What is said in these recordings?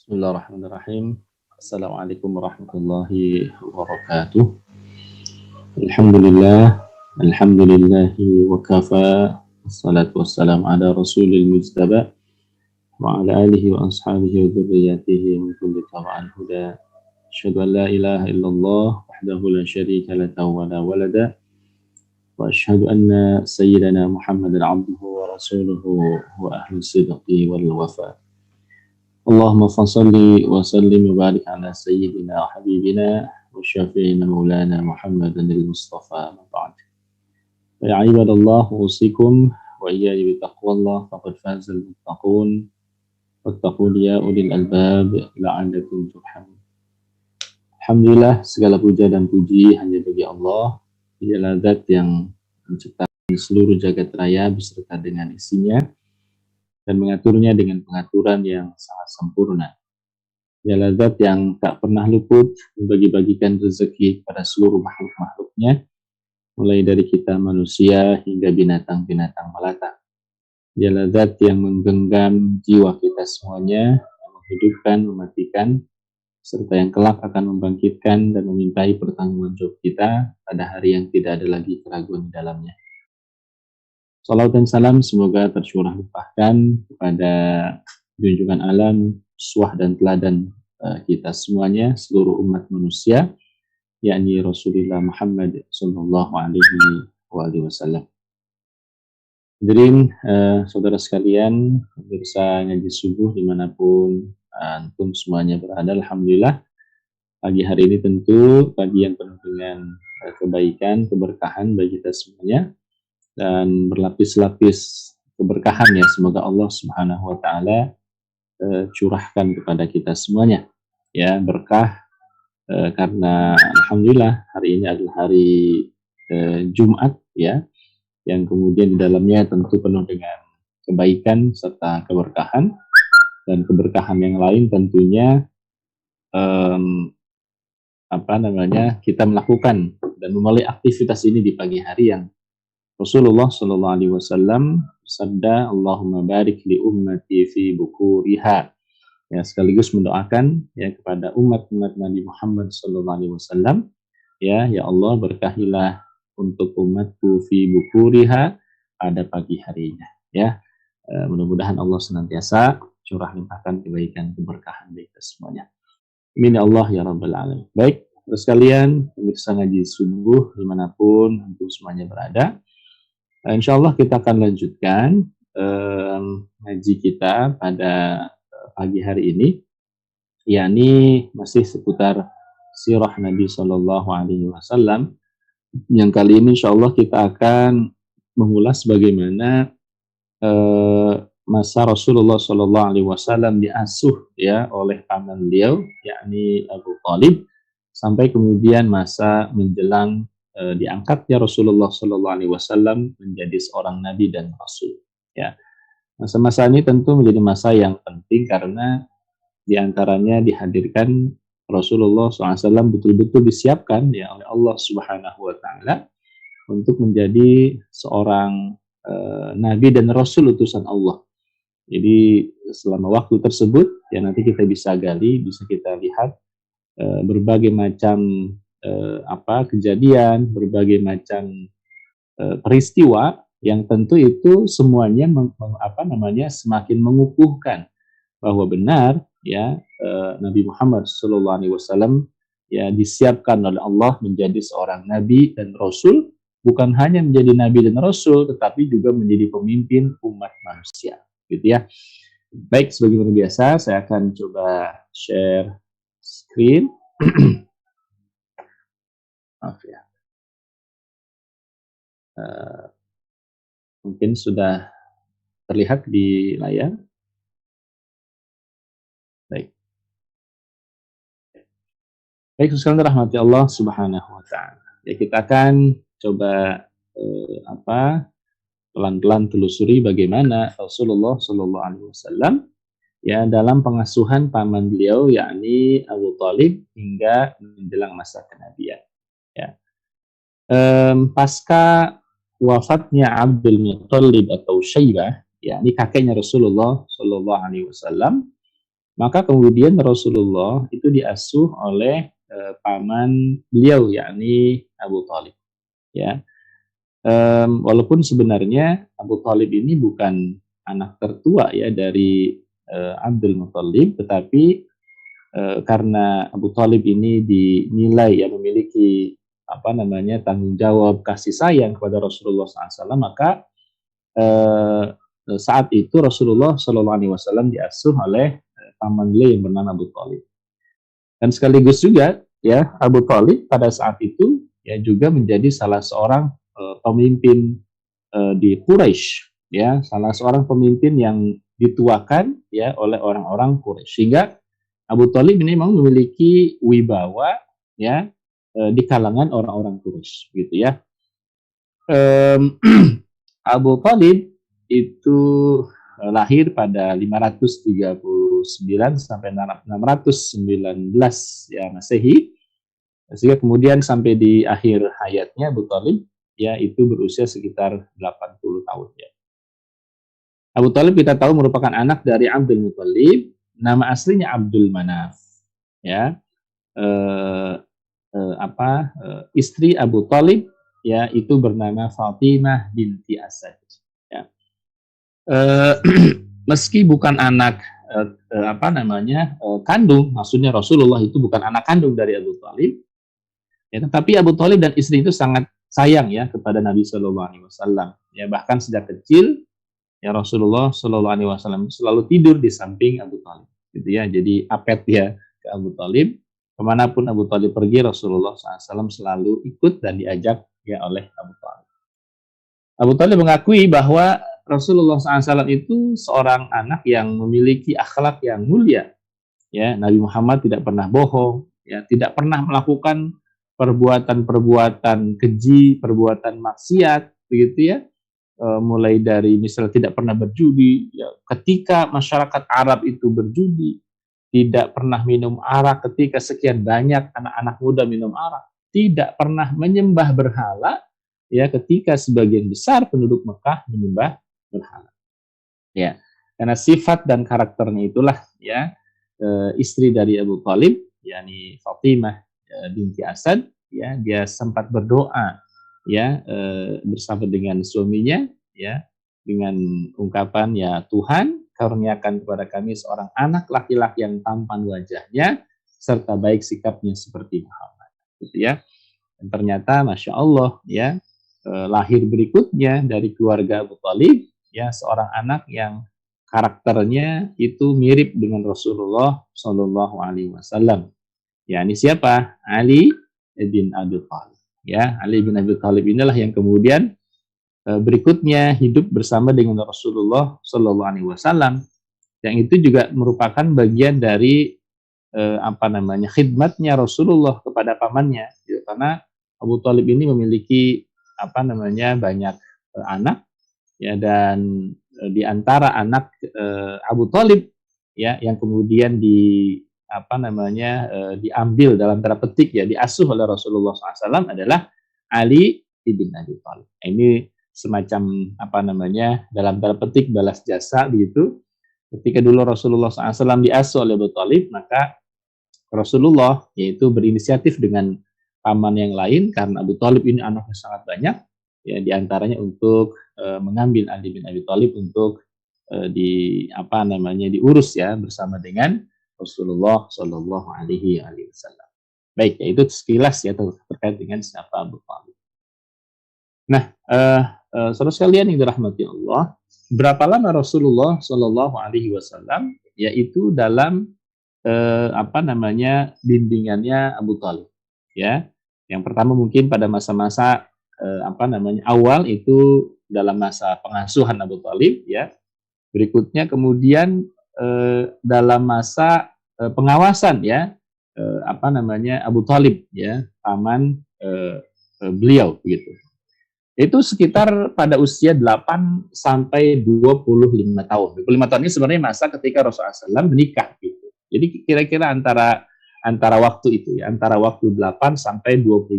Bismillahirrahmanirrahim. Assalamualaikum warahmatullahi wabarakatuh. Alhamdulillah, alhamdulillahi wa kafa. Wassalatu wassalamu ala rasulil mujtaba wa ala alihi wa ashabihi wa dzurriyyatihi min kulli taba'an huda. Asyhadu an la ilaha illallah wahdahu la syarika lahu wa la walada wa asyhadu anna sayyidana Muhammadan abduhu wa rasuluhu wa ahlu sidqi wal wafa. Allahumma fassalli wa sallim wa barik ala sayyidina wa habibina wa syafi'ina maulana Muhammadan al-Mustafa ma ba'd. Ya ibadallah, usikum wa iyaya bi taqwallah faqad faza al-muttaqun wattaqun ya ulil albab la'allakum turhamun. Alhamdulillah, segala puja dan puji hanya bagi Allah. Dialah zat yang menciptakan seluruh jagat raya beserta dengan isinya dan mengaturnya dengan pengaturan yang sangat sempurna. Dialah zat yang tak pernah luput membagi-bagikan rezeki pada seluruh makhluk-makhluknya, mulai dari kita manusia hingga binatang-binatang melata. Dialah zat yang menggenggam jiwa kita semuanya, yang menghidupkan, mematikan, serta yang kelak akan membangkitkan dan memintai pertanggungjawaban kita pada hari yang tidak ada lagi keraguan di dalamnya. Salawat dan salam semoga tercurah limpahkan kepada junjungan alam, uswah dan teladan kita semuanya, seluruh umat manusia, yakni Rasulullah Muhammad sallallahu alaihi wasallam. Hadirin saudara sekalian, pemirsa ngaji subuh dimanapun antum semuanya berada, alhamdulillah pagi hari ini tentu pagi yang penuh dengan kebaikan, keberkahan bagi kita semuanya. Dan berlapis-lapis keberkahan ya, semoga Allah Subhanahu wa taala curahkan kepada kita semuanya ya, berkah karena alhamdulillah hari ini adalah hari Jumat ya, yang kemudian di dalamnya tentu penuh dengan kebaikan serta keberkahan, dan keberkahan yang lain tentunya kita melakukan dan memulai aktivitas ini di pagi hari yang Rasulullah Shallallahu Alaihi Wasallam bersabda, Allahumma barik li ummati fi bukuriha. Ya, sekaligus mendoakan ya kepada umat-umat Nabi Muhammad Shallallahu Alaihi Wasallam, ya Allah berkahilah untuk umatku fi bukuriha pada pagi harinya. Ya, mudah-mudahan Allah senantiasa curah limpahkan kebaikan keberkahan bagi kita semuanya. Amin ya Allah ya Rabbal Alamin. Baik, terus sekalian pemirsa ngaji subuh dimanapun untuk semuanya berada. Insya Allah kita akan lanjutkan ngaji kita pada pagi hari ini, yakni masih seputar sirah Nabi Shallallahu Alaihi Wasallam. Yang kali ini insya Allah kita akan mengulas bagaimana masa Rasulullah Shallallahu Alaihi Wasallam diasuh ya oleh paman beliau, yakni Abu Thalib, sampai kemudian masa menjelang diangkatnya Rasulullah Shallallahu Alaihi Wasallam menjadi seorang nabi dan rasul. Ya, masa-masa ini tentu menjadi masa yang penting karena diantaranya dihadirkan Rasulullah SAW betul-betul disiapkan ya oleh Allah Subhanahu Wa Taala untuk menjadi seorang nabi dan rasul utusan Allah. Jadi selama waktu tersebut ya nanti kita bisa gali, bisa kita lihat berbagai macam kejadian, berbagai macam peristiwa yang tentu itu semuanya semakin mengukuhkan bahwa benar ya Nabi Muhammad SAW ya disiapkan oleh Allah menjadi seorang nabi dan rasul, bukan hanya menjadi nabi dan rasul tetapi juga menjadi pemimpin umat manusia, gitu ya. Baik, sebagaimana biasa saya akan coba share screen. Maaf ya. Mungkin sudah terlihat di layar. Baik. Baik, sekalian rahmati Allah Subhanahu wa taala. Ya, kita akan coba pelan-pelan telusuri bagaimana Rasulullah Shallallahu Alaihi Wasallam ya dalam pengasuhan paman beliau yakni Abu Thalib hingga menjelang masa kenabian. Ya. Pasca wafatnya Abdul Muttalib atau Syaibah, yakni kakeknya Rasulullah Shallallahu Alaihi Wasallam, Maka kemudian Rasulullah itu diasuh oleh paman beliau, yakni Abu Thalib. Ya, walaupun sebenarnya Abu Thalib ini bukan anak tertua ya dari Abdul Muthalib, tetapi karena Abu Thalib ini dinilai ya memiliki apa namanya tanggung jawab kasih sayang kepada Rasulullah SAW, maka saat itu Rasulullah SAW diasuh oleh paman beliau yang bernama Abu Thalib. Dan sekaligus juga ya Abu Thalib pada saat itu ya juga menjadi salah seorang pemimpin di Quraisy, ya salah seorang pemimpin yang dituakan ya oleh orang-orang Quraisy, sehingga Abu Thalib ini memang memiliki wibawa ya di kalangan orang-orang Quraisy gitu ya. Abu Thalib itu lahir pada 539 sampai 619 ya Masehi, sehingga kemudian sampai di akhir hayatnya Abu Thalib ya itu berusia sekitar 80 tahun ya. Abu Thalib kita tahu merupakan anak dari Abdul Muthalib, nama aslinya Abdul Manaf ya. Istri Abu Thalib ya itu bernama Fatimah binti Asad ya. Meski bukan anak kandung, maksudnya Rasulullah itu bukan anak kandung dari Abu Thalib ya, tetapi Abu Thalib dan istri itu sangat sayang ya kepada Nabi Shallallahu Alaihi Wasallam ya, bahkan sejak kecil ya Rasulullah Shallallahu Alaihi Wasallam selalu tidur di samping Abu Thalib gitu ya, jadi apet ya ke Abu Thalib, kemanapun Abu Thalib pergi Rasulullah SAW selalu ikut dan diajak ya oleh Abu Thalib. Abu Thalib mengakui bahwa Rasulullah SAW itu seorang anak yang memiliki akhlak yang mulia ya, Nabi Muhammad tidak pernah bohong ya, tidak pernah melakukan perbuatan-perbuatan keji, perbuatan maksiat begitu ya. Mulai dari misalnya tidak pernah berjudi ya, ketika masyarakat Arab itu berjudi, tidak pernah minum arak ketika sekian banyak anak-anak muda minum arak, tidak pernah menyembah berhala ya ketika sebagian besar penduduk Mekah menyembah berhala ya, karena sifat dan karakternya itulah ya istri dari Abu Thalib yakni Fatimah binti Asad ya, dia sempat berdoa ya bersama dengan suaminya ya dengan ungkapan ya, Tuhan karuniakan kepada kami seorang anak laki-laki yang tampan wajahnya serta baik sikapnya seperti Muhammad gitu ya. Dan ternyata Masya Allah ya lahir berikutnya dari keluarga Abu Thalib ya seorang anak yang karakternya itu mirip dengan Rasulullah Shallallahu Alaihi Wasallam. Ya, ini siapa? Ali bin Abi Thalib. Ya, Ali bin Abi Thalib inilah yang kemudian berikutnya hidup bersama dengan Rasulullah Shallallahu Alaihi Wasallam. Yang itu juga merupakan bagian dari khidmatnya Rasulullah kepada pamannya. Gitu. Karena Abu Thalib ini memiliki banyak anak ya, dan di antara anak Abu Thalib ya yang kemudian diambil dalam tanda petik ya, diasuh oleh Rasulullah SAW adalah Ali bin Abi Thalib. Ini semacam dalam tanda petik balas jasa begitu. Ketika dulu Rasulullah SAW diasuh oleh Abu Thalib, maka Rasulullah yaitu berinisiatif dengan paman yang lain karena Abu Thalib ini anaknya sangat banyak ya, diantaranya untuk mengambil Ali bin Abi Thalib untuk diurus ya bersama dengan Rasulullah Shallallahu Alaihi Wasallam. Baik, ya itu sekilas ya terkait dengan siapa Abu Thalib. Nah, saudara sekalian yang dirahmati Allah, berapa lama Rasulullah Shallallahu Alaihi Wasallam yaitu dalam bimbingannya Abu Thalib ya. Yang pertama mungkin pada masa-masa awal itu dalam masa pengasuhan Abu Thalib ya. Berikutnya kemudian dalam masa pengawasan ya Abu Thalib ya, paman beliau begitu. Itu sekitar pada usia 8 sampai 25 tahun. 25 tahun ini sebenarnya masa ketika Rasulullah SAW menikah gitu. Jadi kira-kira antara waktu itu ya, antara waktu 8 sampai 25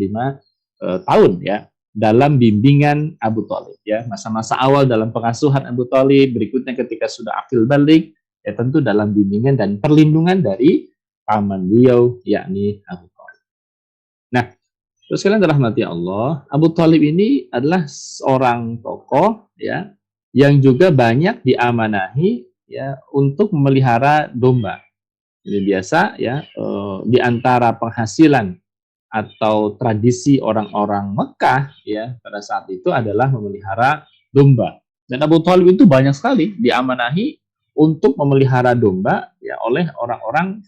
tahun ya dalam bimbingan Abu Thalib ya, masa-masa awal dalam pengasuhan Abu Thalib, berikutnya ketika sudah akil balik Ya tentu dalam bimbingan dan perlindungan dari paman beliau, yakni Abu Thalib. Nah, terus kalian dirahmati Allah, Abu Thalib ini adalah seorang tokoh ya yang juga banyak diamanahi ya untuk memelihara domba. Ini biasa ya di antara penghasilan atau tradisi orang-orang Mekah ya pada saat itu adalah memelihara domba. Dan Abu Thalib itu banyak sekali diamanahi untuk memelihara domba ya oleh orang-orang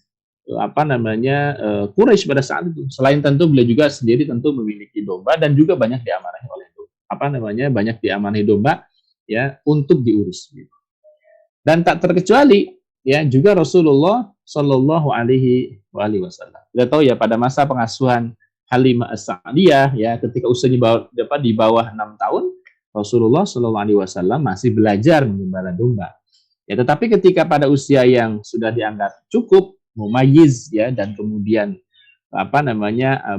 Quraisy pada saat itu. Selain tentu beliau juga sendiri tentu memiliki domba dan juga banyak diamanahi oleh banyak diamanahi domba ya untuk diurus gitu. Dan tak terkecuali ya juga Rasulullah Shallallahu Alaihi Wasallam. Kita tahu ya pada masa pengasuhan Halimah As-Sa'diyah ya ketika usianya di bawah 6 tahun Rasulullah Shallallahu Alaihi Wasallam masih belajar mengembala domba. Ya, tetapi ketika pada usia yang sudah dianggap cukup mumayyiz ya dan kemudian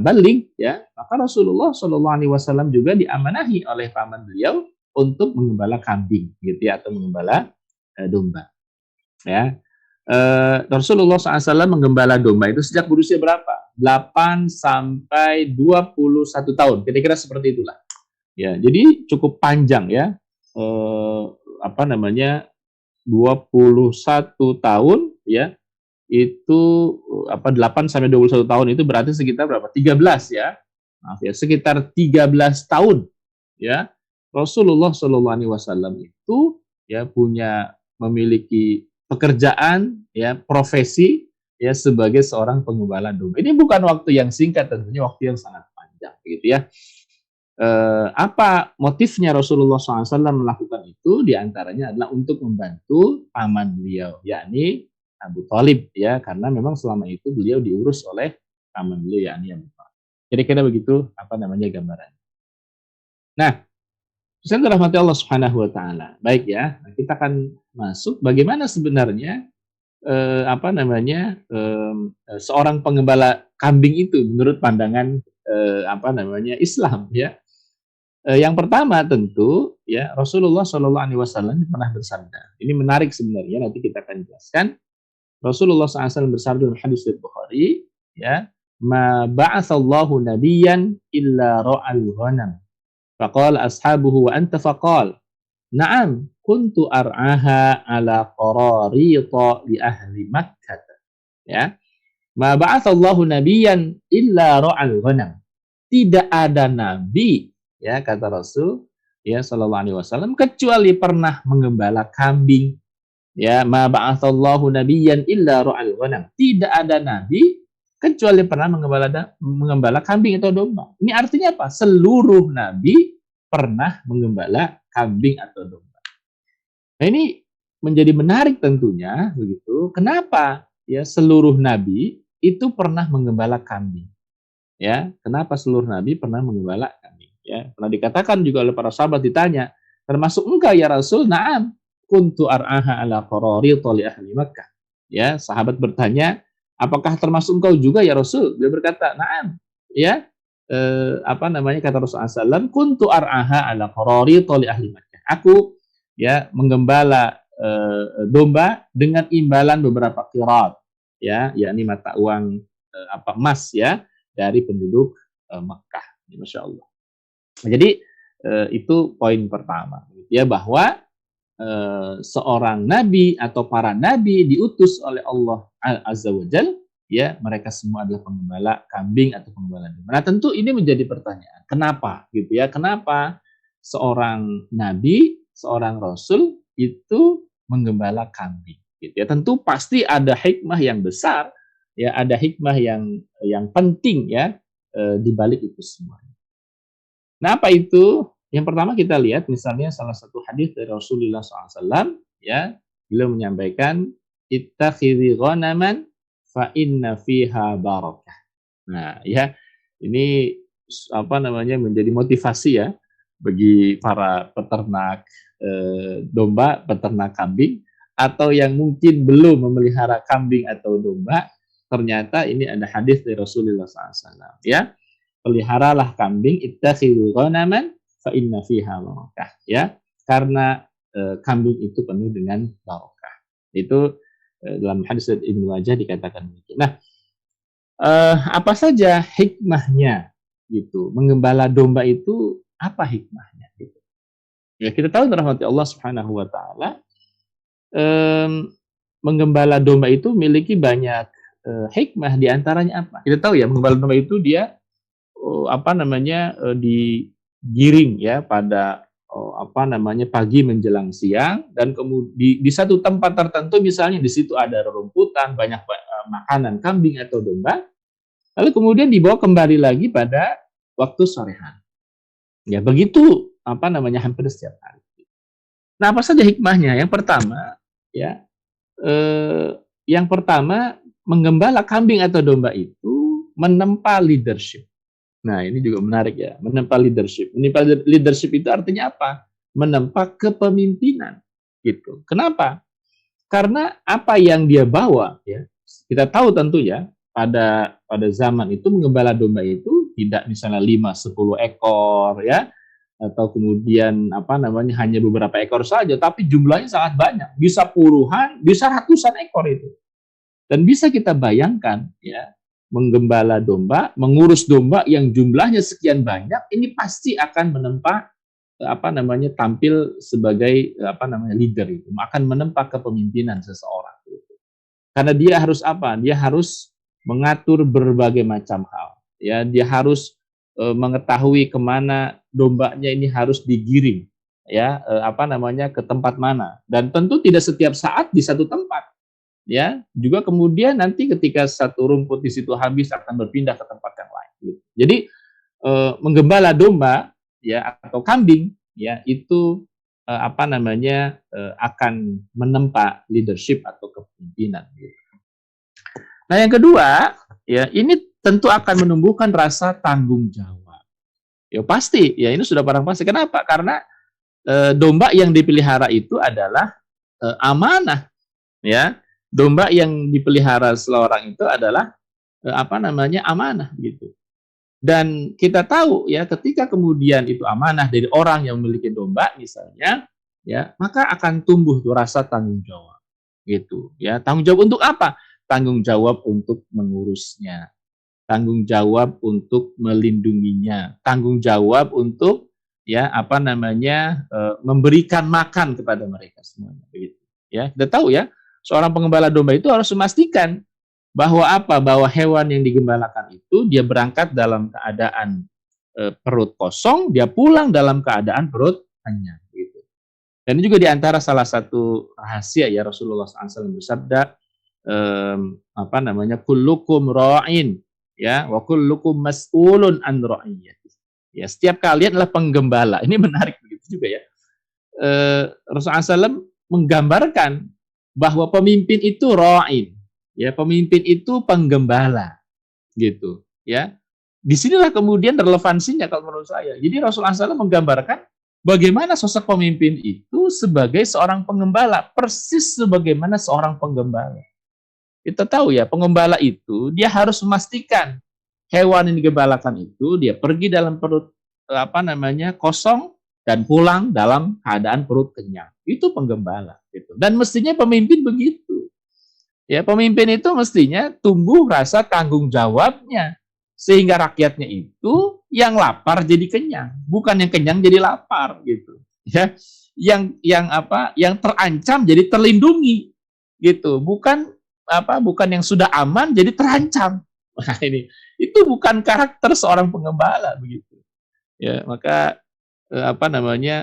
balik ya maka Rasulullah Shallallahu Alaihi Wasallam juga diamanahi oleh paman beliau untuk mengembala kambing gitu ya atau mengembala domba ya. Rasulullah SAW menggembala domba itu sejak berusia berapa? 8 sampai 21 tahun, kira-kira seperti itulah. Ya, jadi cukup panjang ya. 21 tahun ya. Itu 8 sampai 21 tahun itu berarti sekitar berapa? 13 ya. Maaf ya, sekitar 13 tahun ya. Rasulullah SAW itu ya memiliki pekerjaan ya profesi ya sebagai seorang pengembala domba. Ini bukan waktu yang singkat, tentunya waktu yang sangat panjang gitu ya. Apa motifnya Rasulullah SAW melakukan itu? Diantaranya adalah untuk membantu paman beliau, yakni Abu Thalib ya, karena memang selama itu beliau diurus oleh paman beliau, yakni Abu Thalib. Kira-kira begitu gambaran. Nah, saya dirahmati Allah Subhanahu wa taala. Baik ya, kita akan masuk bagaimana sebenarnya seorang pengembala kambing itu menurut pandangan Islam ya. Yang pertama tentu ya Rasulullah Shallallahu Alaihi Wasallam pernah bersabda. Ini menarik sebenarnya, nanti kita akan jelaskan. Rasulullah SAW bersabda dalam hadis riwayat Bukhari ya, ma ba'atsallahu nabiyyan illa ra'al ghanam. Faqala ashabuhu wa anta faqal na'am kuntu ar'aha ala qararita li ahli Makkah ya. Ma ba'atsallahu nabiyyan illa ra'al ghanam. Tidak ada nabi ya kata Rasul ya sallallahu alaihi wasallam kecuali pernah mengembala kambing ya. Ma ba'atsallahu nabiyyan illa ra'al ghanam. Tidak ada nabi kecuali pernah mengembala kambing atau domba. Ini artinya apa? Seluruh nabi pernah mengembala kambing atau domba. Nah, ini menjadi menarik tentunya begitu. Kenapa ya seluruh nabi itu pernah mengembala kambing? Ya, kenapa seluruh nabi pernah mengembala kambing? Ya, pernah dikatakan juga oleh para sahabat ditanya, termasuk engkau ya Rasul? Na'am, kuntu ar'aha ala qararita li ahli Makkah. Ya, sahabat bertanya, apakah termasuk engkau juga ya Rasul? Dia berkata, na'am. Ya, kata Rasulullah SAW, kuntu ar'aha ala qararita li ahli Makkah. Aku ya menggembala domba dengan imbalan beberapa qirat ya, yakni mata uang emas ya dari penduduk Makkah. Masya Allah. Jadi itu poin pertama ya, bahwa seorang nabi atau para nabi diutus oleh Allah Azza wa Jalla ya, mereka semua adalah pengembala kambing atau pengembala domba. Nah, tentu ini menjadi pertanyaan, kenapa gitu ya? Kenapa seorang nabi, seorang rasul itu menggembala kambing gitu ya? Tentu pasti ada hikmah yang besar ya, ada hikmah yang penting ya di balik itu semua. Nah, apa itu? Yang pertama kita lihat misalnya salah satu hadis dari Rasulullah SAW ya, beliau menyampaikan ittakhidhi ghanaman fa inna fiha barakah. Nah, ya ini menjadi motivasi ya bagi para peternak domba, peternak kambing, atau yang mungkin belum memelihara kambing atau domba. Ternyata ini ada hadis dari Rasulullah SAW ya. Peliharalah kambing, ittakhidhu ghanaman fa inna fiha barakah ya, karena kambing itu penuh dengan barakah. Itu Dalam hadis Ibnu Majah dikatakan demikian. Nah, apa saja hikmahnya gitu? Menggembala domba itu apa hikmahnya? Gitu. Ya kita tahu rahmati Allah Subhanahu Wa Taala, menggembala domba itu memiliki banyak hikmah. Diantaranya apa? Kita tahu ya, menggembala domba itu dia digiring ya pada pagi menjelang siang, dan kemudian di satu tempat tertentu, misalnya di situ ada rerumputan, banyak makanan kambing atau domba, lalu kemudian dibawa kembali lagi pada waktu sore hari. Ya begitu hampir setiap hari. Nah, apa saja hikmahnya? Yang pertama, ya, menggembala kambing atau domba itu menempa leadership. Nah, ini juga menarik ya, menempa leadership. Menempa leadership itu artinya apa? Menempa kepemimpinan, gitu. Kenapa? Karena apa yang dia bawa, ya, kita tahu tentu ya, pada zaman itu menggembala domba itu tidak misalnya 5-10 ekor, ya, atau kemudian hanya beberapa ekor saja, tapi jumlahnya sangat banyak, bisa puluhan, bisa ratusan ekor itu. Dan bisa kita bayangkan ya, menggembala domba, mengurus domba yang jumlahnya sekian banyak, ini pasti akan menempa tampil sebagai leader, itu akan menempa kepemimpinan seseorang gitu. Karena dia harus Dia harus mengatur berbagai macam hal. Ya, dia harus mengetahui kemana dombanya ini harus digiring, ya, ke tempat mana, dan tentu tidak setiap saat di satu tempat, ya, juga kemudian nanti ketika satu rumput di situ habis akan berpindah ke tempat yang lain. Gitu. Jadi menggembala domba, ya, atau kambing, ya, itu akan menempa leadership atau kepemimpinan. Gitu. Nah, yang kedua, ya, ini tentu akan menumbuhkan rasa tanggung jawab. Ya pasti, ya ini sudah barang pasti. Kenapa? Karena domba yang dipelihara itu adalah amanah, ya. Domba yang dipelihara seseorang itu adalah amanah gitu. Dan kita tahu ya, ketika kemudian itu amanah dari orang yang memiliki domba misalnya, ya, maka akan tumbuh tuh rasa tanggung jawab. Gitu, ya. Tanggung jawab untuk apa? Tanggung jawab untuk mengurusnya, tanggung jawab untuk melindunginya, tanggung jawab untuk memberikan makan kepada mereka semuanya, begitu. Ya, kita tahu ya, seorang penggembala domba itu harus memastikan bahwa hewan yang digembalakan itu dia berangkat dalam keadaan perut kosong, dia pulang dalam keadaan perut kenyang, gitu. Dan ini juga diantara salah satu rahasia ya, Rasulullah SAW bersabda, kullukum ra'in, ya, wa kullukum mas'ulun an ra'iyati. Ya, setiap kalian adalah penggembala. Ini menarik begitu juga ya. Rasulullah SAW menggambarkan bahwa pemimpin itu ra'in, ya, pemimpin itu penggembala, gitu, ya. Disinilah kemudian relevansinya kalau menurut saya. Jadi Rasulullah SAW menggambarkan bagaimana sosok pemimpin itu sebagai seorang penggembala, persis sebagaimana seorang penggembala. Kita tahu ya, penggembala itu dia harus memastikan hewan yang digembalakan itu dia pergi dalam perut kosong dan pulang dalam keadaan perut kenyang. Itu penggembala gitu. Dan mestinya pemimpin begitu. Ya, pemimpin itu mestinya tumbuh rasa tanggung jawabnya sehingga rakyatnya itu yang lapar jadi kenyang, bukan yang kenyang jadi lapar gitu. Ya. Yang terancam jadi terlindungi gitu. Bukan yang sudah aman jadi terancam. Nah, itu bukan karakter seorang penggembala begitu. Ya, maka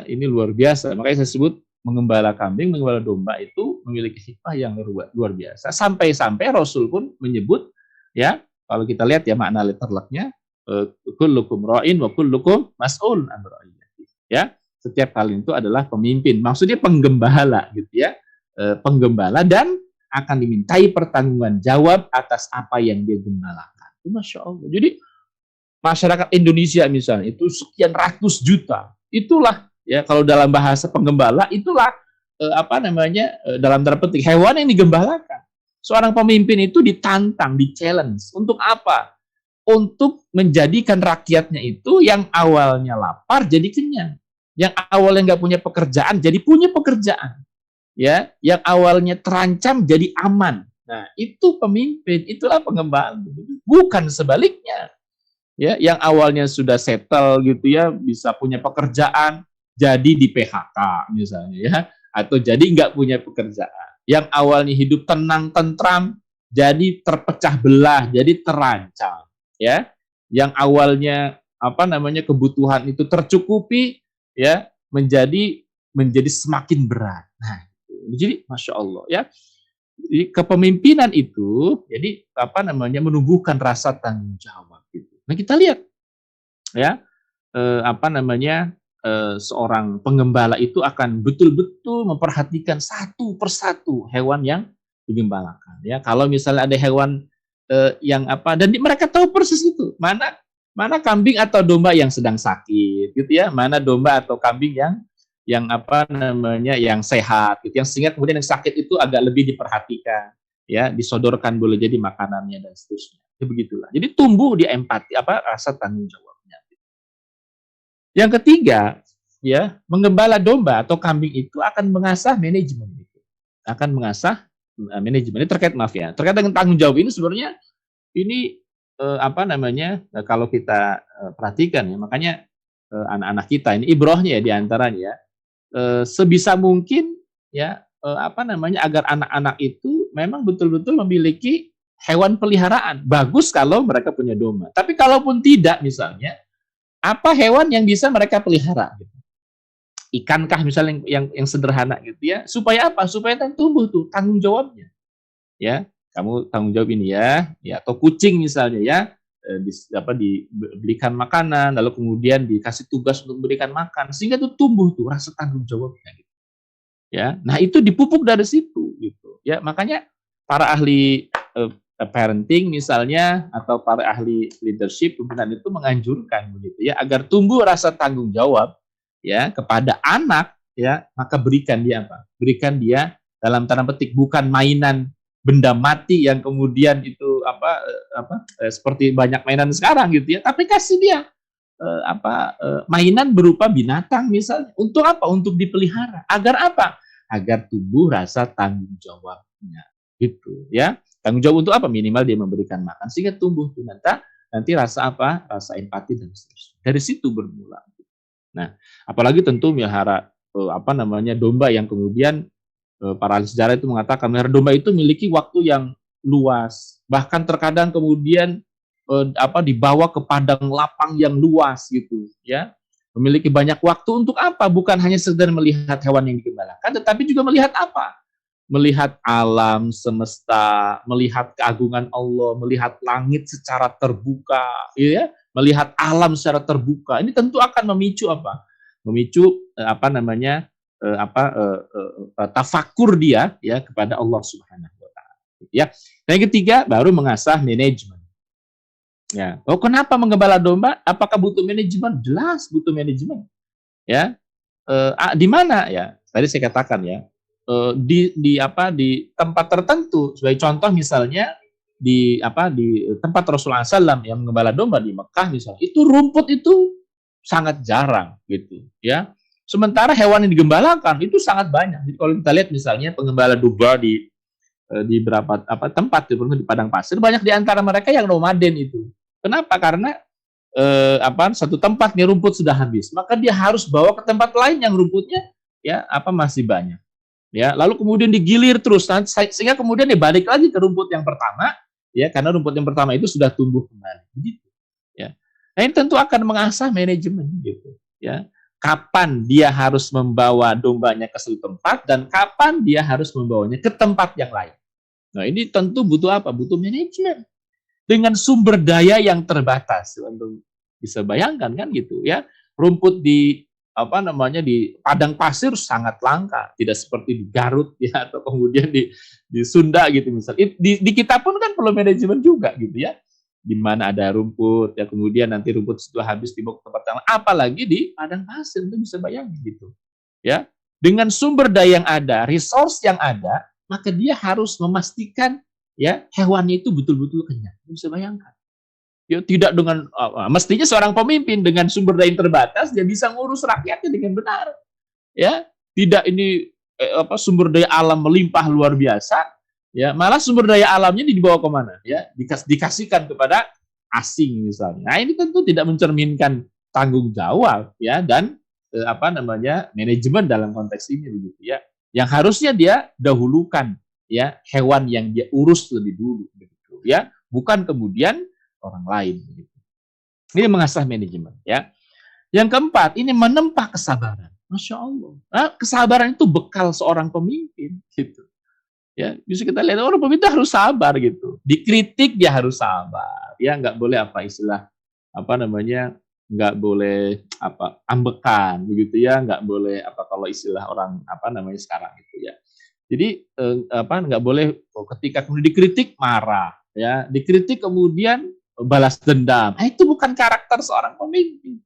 ini luar biasa. Makanya saya sebut menggembala kambing, menggembala domba itu memiliki hikmah yang luar biasa. Sampai-sampai Rasul pun menyebut, ya, kalau kita lihat ya makna letterleknya, kullukum ra'in wa kullukum mas'ul an ra'iyati. Ya, setiap kalian itu adalah pemimpin. Maksudnya penggembala gitu ya. Penggembala dan akan dimintai pertanggungan jawab atas apa yang dia gembalakan. Masya Allah. Jadi masyarakat Indonesia misalnya itu sekian ratus juta. Itulah ya, kalau dalam bahasa penggembala itulah dalam tanda petik hewan yang digembalakan. Seorang pemimpin itu ditantang, di-challenge. Untuk apa? Untuk menjadikan rakyatnya itu yang awalnya lapar jadi kenyang. Yang awalnya nggak punya pekerjaan jadi punya pekerjaan. ya, yang awalnya terancam jadi aman. Nah, itu pemimpin, itulah pengembala. Bukan sebaliknya. Ya, yang awalnya sudah settle gitu ya, bisa punya pekerjaan, jadi di PHK misalnya ya, atau jadi nggak punya pekerjaan. Yang awalnya hidup tenang, tentram, jadi terpecah belah, jadi terancam. Ya, yang awalnya kebutuhan itu tercukupi, ya menjadi semakin berat. Nah, jadi masya Allah ya. Jadi kepemimpinan itu, jadi menumbuhkan rasa tanggung jawab gitu. Nah kita lihat ya, seorang pengembala itu akan betul-betul memperhatikan satu persatu hewan yang digembalakan. Ya kalau misalnya ada hewan dan mereka tahu persis itu mana kambing atau domba yang sedang sakit, gitu ya, mana domba atau kambing yang sehat gitu, yang sehingga kemudian yang sakit itu agak lebih diperhatikan, ya, disodorkan boleh jadi makanannya dan seterusnya. Ya begitulah. Jadi tumbuh di empati rasa tanggung jawabnya. Yang ketiga, ya, menggembala domba atau kambing itu akan mengasah manajemen gitu. Akan mengasah manajemen. Ini terkait terkait dengan tanggung jawab ini sebenarnya ini kalau kita perhatikan ya, makanya anak-anak kita ini ibrohnya ya diantaranya ya, sebisa mungkin ya agar anak-anak itu memang betul-betul memiliki hewan peliharaan. Bagus kalau mereka punya domba. Tapi kalaupun tidak misalnya, apa hewan yang bisa mereka pelihara? Gitu. Ikankah misalnya yang sederhana gitu ya? Supaya apa? Supaya tumbuh tuh tanggung jawabnya. Ya, kamu tanggung jawab ini ya atau kucing misalnya ya. Diberikan makanan, lalu kemudian dikasih tugas untuk memberikan makan, sehingga itu tumbuh tuh rasa tanggung jawabnya. Gitu. Ya, nah itu dipupuk dari situ, gitu. Ya, makanya para ahli parenting misalnya atau para ahli leadership pimpinan itu menganjurkan begitu ya agar tumbuh rasa tanggung jawab ya kepada anak ya, maka berikan dia apa? Berikan dia dalam tanda petik bukan mainan benda mati yang kemudian itu seperti banyak mainan sekarang gitu ya, tapi kasih dia mainan berupa binatang misalnya. Untuk apa? Untuk dipelihara. Agar apa? Agar tumbuh rasa tanggung jawabnya. Gitu ya. Tanggung jawab untuk apa? Minimal dia memberikan makan sehingga tumbuh tuh nanti rasa apa? Rasa empati dan seterusnya. Dari situ bermula. Nah, apalagi tentu melihara domba yang kemudian para ahli sejarah itu mengatakan melihara domba itu memiliki waktu yang luas, bahkan terkadang kemudian dibawa ke padang lapang yang luas gitu, ya, memiliki banyak waktu untuk apa? Bukan hanya sekedar melihat hewan yang digembalakan, tetapi juga melihat apa? Melihat alam semesta, melihat keagungan Allah, melihat langit secara terbuka, ya, melihat alam secara terbuka. Ini tentu akan memicu apa? Memicu tafakur dia ya kepada Allah Subhanahu wa taala. Ya. Nah, yang ketiga baru mengasah manajemen. Ya. Oh, kenapa menggembala domba? Apakah butuh manajemen? Jelas butuh manajemen. Ya. Di mana ya? Tadi saya katakan ya. Di tempat tertentu. Sebagai contoh misalnya di tempat Rasulullah SAW yang menggembala domba di Mekah misalnya. Itu rumput itu sangat jarang gitu, ya. Sementara hewan yang digembalakan itu sangat banyak. Jadi kalau kita lihat misalnya penggembala domba di beberapa tempat di padang pasir, banyak di antara mereka yang nomaden itu. Kenapa? Karena satu tempat nih rumput sudah habis, maka dia harus bawa ke tempat lain yang rumputnya ya masih banyak. Ya, lalu kemudian digilir terus sehingga kemudian dia balik lagi ke rumput yang pertama, ya, karena rumput yang pertama itu sudah tumbuh kembali. Begitu. Ya. Nah, ini tentu akan mengasah manajemen gitu, ya. Kapan dia harus membawa dombanya ke suatu tempat dan kapan dia harus membawanya ke tempat yang lain. Nah, ini tentu butuh apa? Butuh manajemen. Dengan sumber daya yang terbatas. Untuk bisa bayangkan kan gitu ya. Rumput di di padang pasir sangat langka, tidak seperti di Garut ya atau kemudian di Sunda gitu misalnya. Di kita pun kan perlu manajemen juga gitu ya. Di mana ada rumput, ya kemudian nanti rumput setelah habis dibawa ke tempat yang lain, apalagi di padang pasir, itu bisa bayangin gitu. Ya, dengan sumber daya yang ada, resource yang ada, maka dia harus memastikan ya hewannya itu betul-betul kenyang. Bisa bayangkan. Ya, tidak dengan mestinya seorang pemimpin dengan sumber daya yang terbatas dia bisa ngurus rakyatnya dengan benar. Ya, tidak ini sumber daya alam melimpah luar biasa, ya malah sumber daya alamnya dibawa kemana? Ya dikasihkan kepada asing misalnya. Nah ini tentu tidak mencerminkan tanggung jawab ya dan manajemen dalam konteks ini begitu ya. Yang harusnya dia dahulukan ya hewan yang dia urus lebih dulu begitu ya, bukan kemudian orang lain begitu. Ini mengasah manajemen ya. Yang keempat, ini menempa kesabaran. Masya Allah. Nah, kesabaran itu bekal seorang pemimpin gitu. Ya, bisa kita lihat orang pemimpin harus sabar gitu. Dikritik dia harus sabar. Ya, nggak boleh nggak boleh ambekan begitu ya, nggak boleh kalau istilah orang sekarang gitu ya. Jadi nggak boleh ketika kemudian dikritik marah ya, dikritik kemudian balas dendam. Nah, itu bukan karakter seorang pemimpin.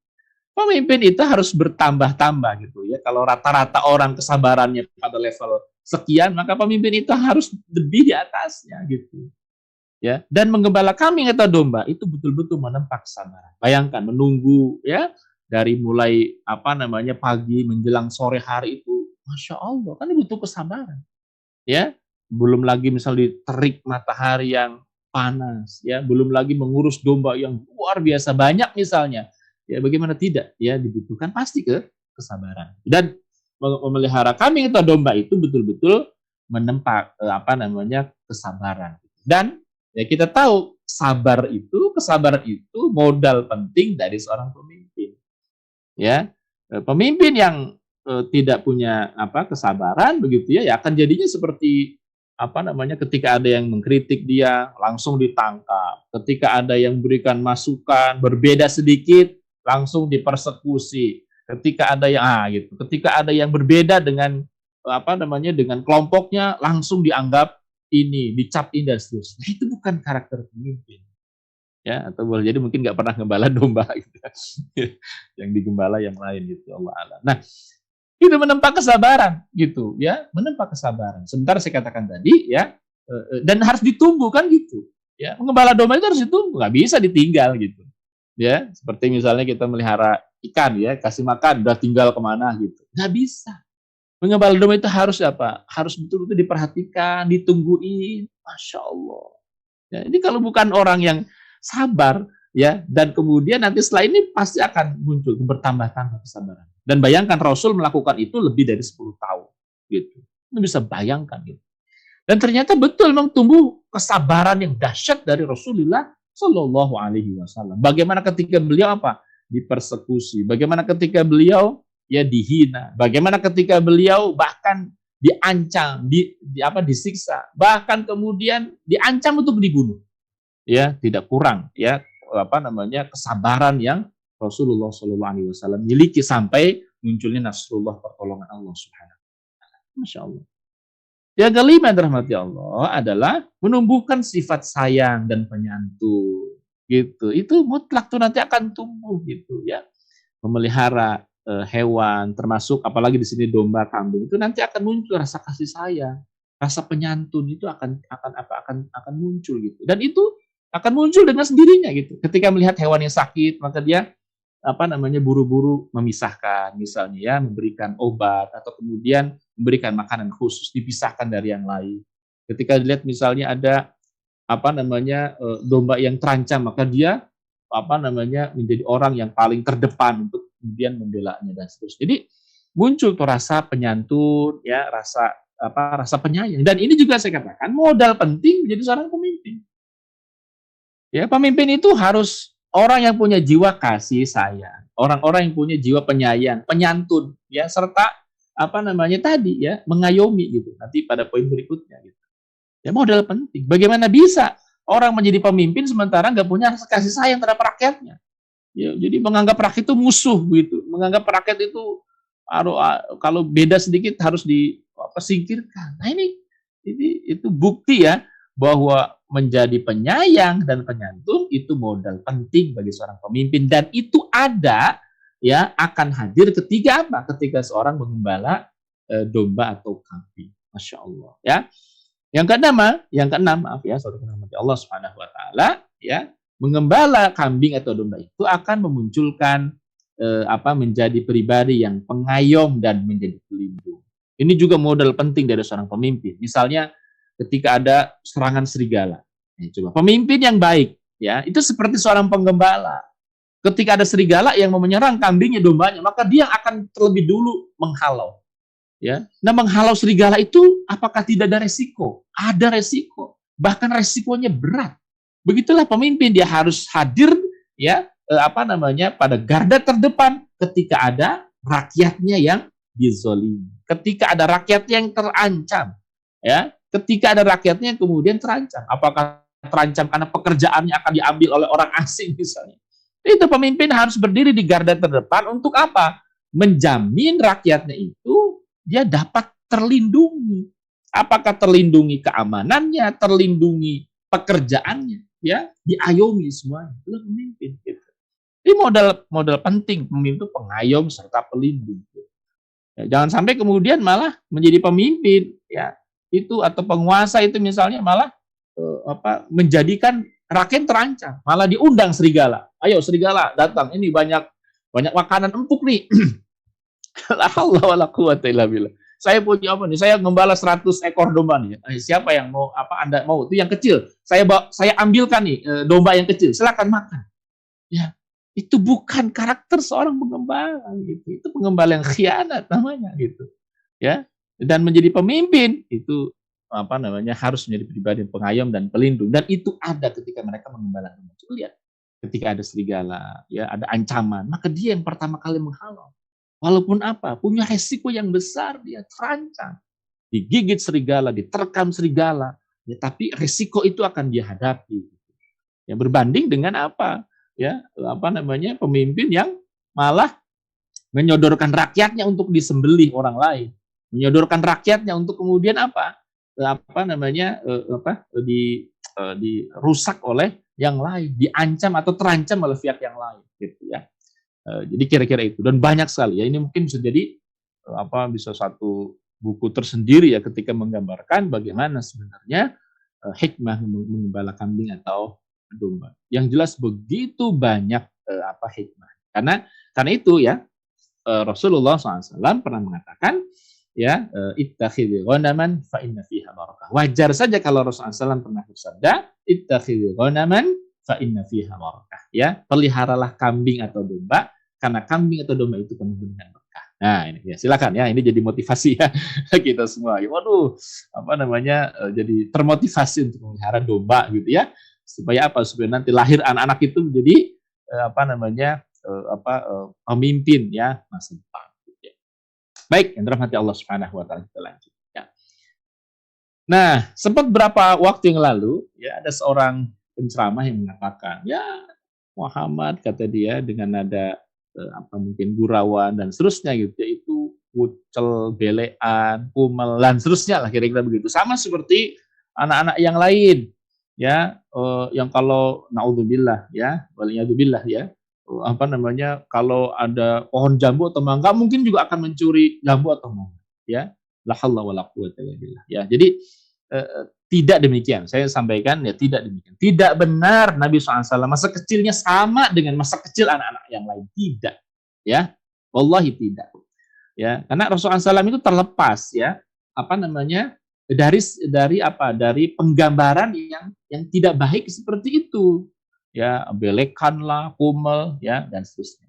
Pemimpin itu harus bertambah-tambah gitu ya. Kalau rata-rata orang kesabarannya pada level sekian, maka pemimpin itu harus lebih di atasnya gitu. Ya, dan menggembala kambing atau domba itu betul-betul menempa kesabaran. Bayangkan menunggu ya dari mulai pagi menjelang sore hari itu, Masya Allah, kan butuh kesabaran. Ya, belum lagi misalnya terik matahari yang panas, ya, belum lagi mengurus domba yang luar biasa banyak misalnya. Ya, bagaimana tidak? Ya, dibutuhkan pasti kesabaran. Dan memelihara kambing atau domba itu betul-betul menempa kesabaran. Dan ya kita tahu kesabaran itu modal penting dari seorang pemimpin. Ya, pemimpin yang tidak punya kesabaran begitu ya akan jadinya seperti ketika ada yang mengkritik dia langsung ditangkap, ketika ada yang memberikan masukan berbeda sedikit langsung dipersekusi, ketika ada yang berbeda dengan dengan kelompoknya langsung dianggap dicap ini dan seterusnya. Nah, itu bukan karakter pemimpin. Ya, atau boleh jadi mungkin nggak pernah gembala domba gitu. Yang digembala yang lain gitu, Allah a'lam. Nah, itu menempa kesabaran gitu ya, menempa kesabaran. Sebentar saya katakan tadi ya, dan harus ditunggu kan gitu. Ya, mengembala domba itu harus ditunggu, nggak bisa ditinggal gitu. Ya, seperti misalnya kita melihara ikan ya, kasih makan udah tinggal kemana gitu. Nggak bisa. Mengembala domba itu harus Harus betul-betul diperhatikan, ditungguin. Masya Allah. Ya, ini kalau bukan orang yang sabar ya, dan kemudian nanti setelah ini pasti akan muncul bertambah-tambah kesabaran. Dan bayangkan Rasul melakukan itu lebih dari 10 tahun gitu. Ini bisa bayangkan gitu. Dan ternyata betul memang tumbuh kesabaran yang dahsyat dari Rasulullah Shallallahu Alaihi Wasallam. Bagaimana ketika beliau dipersekusi, bagaimana ketika beliau dihina, bagaimana ketika beliau bahkan diancam, disiksa, bahkan kemudian diancam untuk dibunuh. Ya, tidak kurang ya kesabaran yang Rasulullah Shallallahu Alaihi Wasallam miliki sampai munculnya nasrullah, pertolongan Allah Subhanahu wa taala. Masya Allah. Yang kelima dirahmati Allah adalah menumbuhkan sifat sayang dan penyantun. Gitu. Itu mutlak tuh nanti akan tumbuh gitu ya. Memelihara hewan, termasuk apalagi di sini domba, kambing, itu nanti akan muncul rasa kasih sayang, rasa penyantun itu akan muncul gitu. Dan itu akan muncul dengan sendirinya gitu. Ketika melihat hewan yang sakit, maka dia buru-buru memisahkan, misalnya ya, memberikan obat atau kemudian memberikan makanan khusus, dipisahkan dari yang lain. Ketika dilihat misalnya ada domba yang terancam, maka dia menjadi orang yang paling terdepan untuk kemudian membelanya dan seterusnya. Jadi muncul tuh rasa penyantun, ya, rasa penyayang. Dan ini juga saya katakan modal penting menjadi seorang pemimpin. Ya, pemimpin itu harus orang yang punya jiwa kasih sayang, orang-orang yang punya jiwa penyayang, penyantun, ya, serta tadi ya, mengayomi gitu. Nanti pada poin berikutnya gitu. Ya, modal penting. Bagaimana bisa orang menjadi pemimpin sementara nggak punya kasih sayang terhadap rakyatnya? Ya, jadi menganggap rakyat itu musuh gitu, menganggap rakyat itu kalau beda sedikit harus disingkirkan. Nah, ini itu bukti ya bahwa menjadi penyayang dan penyantun itu modal penting bagi seorang pemimpin, dan itu ada ya akan hadir ketika seorang mengembala domba atau kambing. Masya Allah ya. Yang keenam maaf ya, saudara Allah Subhanahu wa taala ya, mengembala kambing atau domba itu akan memunculkan menjadi pribadi yang pengayom dan menjadi pelindung. Ini juga modal penting dari seorang pemimpin. Misalnya ketika ada serangan serigala. Coba pemimpin yang baik ya, itu seperti seorang penggembala. Ketika ada serigala yang mau menyerang kambingnya, dombanya, maka dia akan terlebih dulu menghalau. Ya, nah menghalau serigala itu apakah tidak ada resiko? Ada resiko, bahkan resikonya berat. Begitulah pemimpin, dia harus hadir ya pada garda terdepan ketika ada rakyatnya yang dizolimi, ketika ada rakyatnya yang terancam, ya, ketika ada rakyatnya yang kemudian terancam. Apakah terancam karena pekerjaannya akan diambil oleh orang asing misalnya? Itu pemimpin harus berdiri di garda terdepan untuk apa? Menjamin rakyatnya itu dia dapat terlindungi. Apakah terlindungi keamanannya, terlindungi pekerjaannya, ya, diayomi semuanya. Itu pemimpin. Gitu. Ini modal penting pemimpin itu pengayom serta pelindung. Ya, jangan sampai kemudian malah menjadi pemimpin, ya, itu atau penguasa itu misalnya malah menjadikan rakyat terancam, malah diundang serigala. Ayo serigala datang, ini banyak makanan empuk nih. La haula wala quwata illa billah. Saya punya apa nih? Saya gembala 100 ekor domba nih. Siapa yang mau Anda mau? Itu yang kecil. Saya ambilkan nih domba yang kecil. Silakan makan. Ya, itu bukan karakter seorang pengembala gitu. Itu pengembala yang khianat namanya gitu. Ya. Dan menjadi pemimpin itu harus menjadi pribadi yang pengayom dan pelindung, dan itu ada ketika mereka mengembala domba. Coba lihat, ketika ada serigala, ya ada ancaman, maka dia yang pertama kali menghalau. Walaupun punya resiko yang besar, dia terancam. Digigit serigala, diterkam serigala, ya, tapi resiko itu akan dia hadapi. Ya, berbanding dengan pemimpin yang malah menyodorkan rakyatnya untuk disembelih orang lain, menyodorkan rakyatnya untuk kemudian dirusak oleh yang lain, diancam atau terancam oleh pihak yang lain, gitu ya. Jadi kira-kira itu, dan banyak sekali ya, ini mungkin bisa jadi bisa satu buku tersendiri ya ketika menggambarkan bagaimana sebenarnya hikmah mengembala kambing atau domba. Yang jelas begitu banyak hikmah. Karena itu ya Rasulullah SAW pernah mengatakan ya ittakhidhi ghanaman fa inna fiha barakah. Wajar saja kalau Rasulullah SAW pernah bersabda ittakhidhi ghanaman fa inna fiha barakah. Ya, peliharalah kambing atau domba karena kambing atau domba itu penuh dengan berkah. Nah, ini ya silakan ya, ini jadi motivasi ya kita semua. Waduh, jadi termotivasi untuk memelihara domba gitu ya. Supaya supaya nanti lahir anak-anak itu menjadi pemimpin ya masa depan. Baik, yang dirahmati Allah Subhanahu wa taala, kita lanjut ya. Nah, sempat berapa waktu yang lalu ya ada seorang penceramah yang mengatakan, ya Muhammad, kata dia dengan nada mungkin gurauan dan seterusnya gitu ya, itu kucel, belean, kumel dan seterusnya lah, kira-kira begitu. Sama seperti anak-anak yang lain ya, yang kalau naudzubillah ya, waliyadzubillah ya, kalau ada pohon jambu atau mangga mungkin juga akan mencuri jambu atau mangga ya. La haula wala quwwata illa billah ya. Jadi tidak demikian. Saya sampaikan ya, tidak demikian. Tidak benar Nabi SAW masa kecilnya sama dengan masa kecil anak-anak yang lain. Tidak. Ya. Wallahi tidak. Ya, karena Rasulullah SAW itu terlepas ya, dari penggambaran yang tidak baik seperti itu. Ya, belekanlah, kumel ya, dan seterusnya.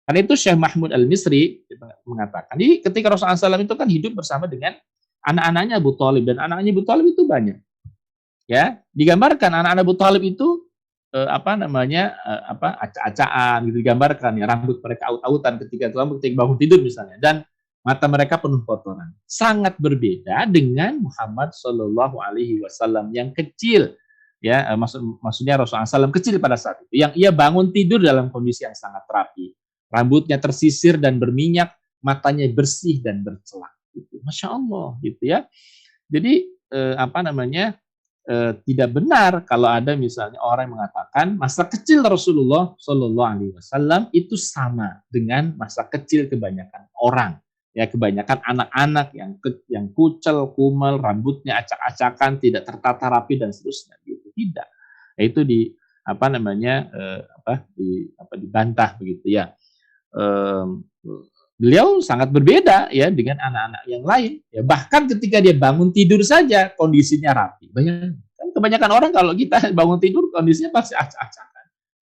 Karena itu Syekh Mahmud Al-Misri mengatakan, jadi ketika Rasulullah SAW itu kan hidup bersama dengan anak-anaknya Abu Thalib, dan anaknya Abu Thalib itu banyak. Ya, digambarkan anak-anak Abu Thalib itu acak-acakan gitu, digambarkan ya, rambut mereka aut-autan ketika bangun tidur misalnya, dan mata mereka penuh kotoran. Sangat berbeda dengan Muhammad Shallallahu Alaihi Wasallam yang kecil. Ya, maksudnya Rasulullah SAW kecil pada saat itu, yang ia bangun tidur dalam kondisi yang sangat rapi, rambutnya tersisir dan berminyak, matanya bersih dan bercelak. Gitu. Masya Allah, gitu ya. Jadi tidak benar kalau ada misalnya orang yang mengatakan masa kecil Rasulullah Shallallahu Alaihi Wasallam itu sama dengan masa kecil kebanyakan orang. Ya, kebanyakan anak-anak yang kucel, kumel, rambutnya acak-acakan, tidak tertata rapi dan seterusnya. Gitu. Tidak. Itu dibantah begitu ya. beliau sangat berbeda ya dengan anak-anak yang lain. Ya, bahkan ketika dia bangun tidur saja kondisinya rapi. Bayangkan, kan kebanyakan orang kalau kita bangun tidur kondisinya pasti acak-acakan.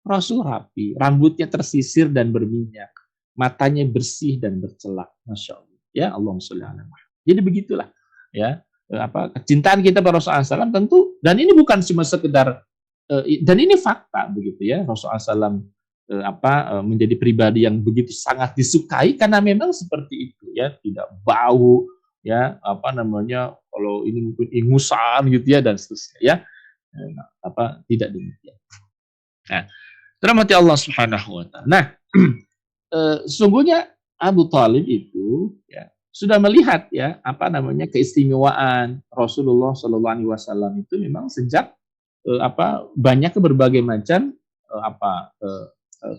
Rasul rapi, rambutnya tersisir dan berminyak, matanya bersih dan bercelak. Masya Allah. Ya Allah sholli ala Muhammad. Jadi begitulah ya kecintaan kita pada Rasulullah SAW tentu, dan ini bukan cuma sekedar dan ini fakta begitu ya, Rasulullah SAW menjadi pribadi yang begitu sangat disukai karena memang seperti itu ya, tidak bau ya, kalau ini mungkin ingusan gitu ya dan seterusnya ya, tidak demikian. Nah, rahmati Allah Subhanahu wa taala. Nah, sungguhnya Abu Thalib itu ya sudah melihat ya keistimewaan Rasulullah Shallallahu Alaihi Wasallam itu memang sejak banyak berbagai macam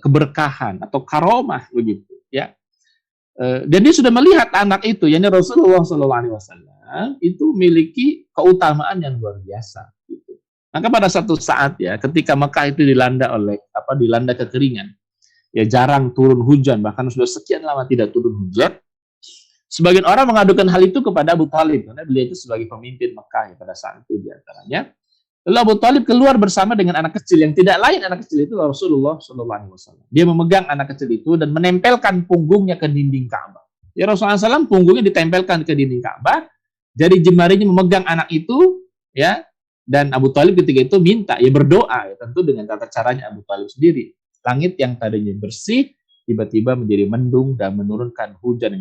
keberkahan atau karomah begitu ya. Dan dia sudah melihat anak itu, yakni Rasulullah Shallallahu Alaihi Wasallam itu memiliki keutamaan yang luar biasa. Gitu. Maka pada satu saat ya, ketika Mekah itu dilanda kekeringan, ya jarang turun hujan, bahkan sudah sekian lama tidak turun hujan. Sebagian orang mengadukan hal itu kepada Abu Thalib karena beliau itu sebagai pemimpin Mekah ya, pada saat itu diantaranya. Lalu Abu Thalib keluar bersama dengan anak kecil yang tidak lain, anak kecil itu Rasulullah Shallallahu Alaihi Wasallam. Dia memegang anak kecil itu dan menempelkan punggungnya ke dinding Ka'bah. Ya Rasulullah SAW punggungnya ditempelkan ke dinding Ka'bah, jadi jemarinya memegang anak itu, ya. Dan Abu Thalib ketika itu minta, ya berdoa, ya tentu dengan tata caranya Abu Thalib sendiri. Langit yang tadinya bersih tiba-tiba menjadi mendung dan menurunkan hujan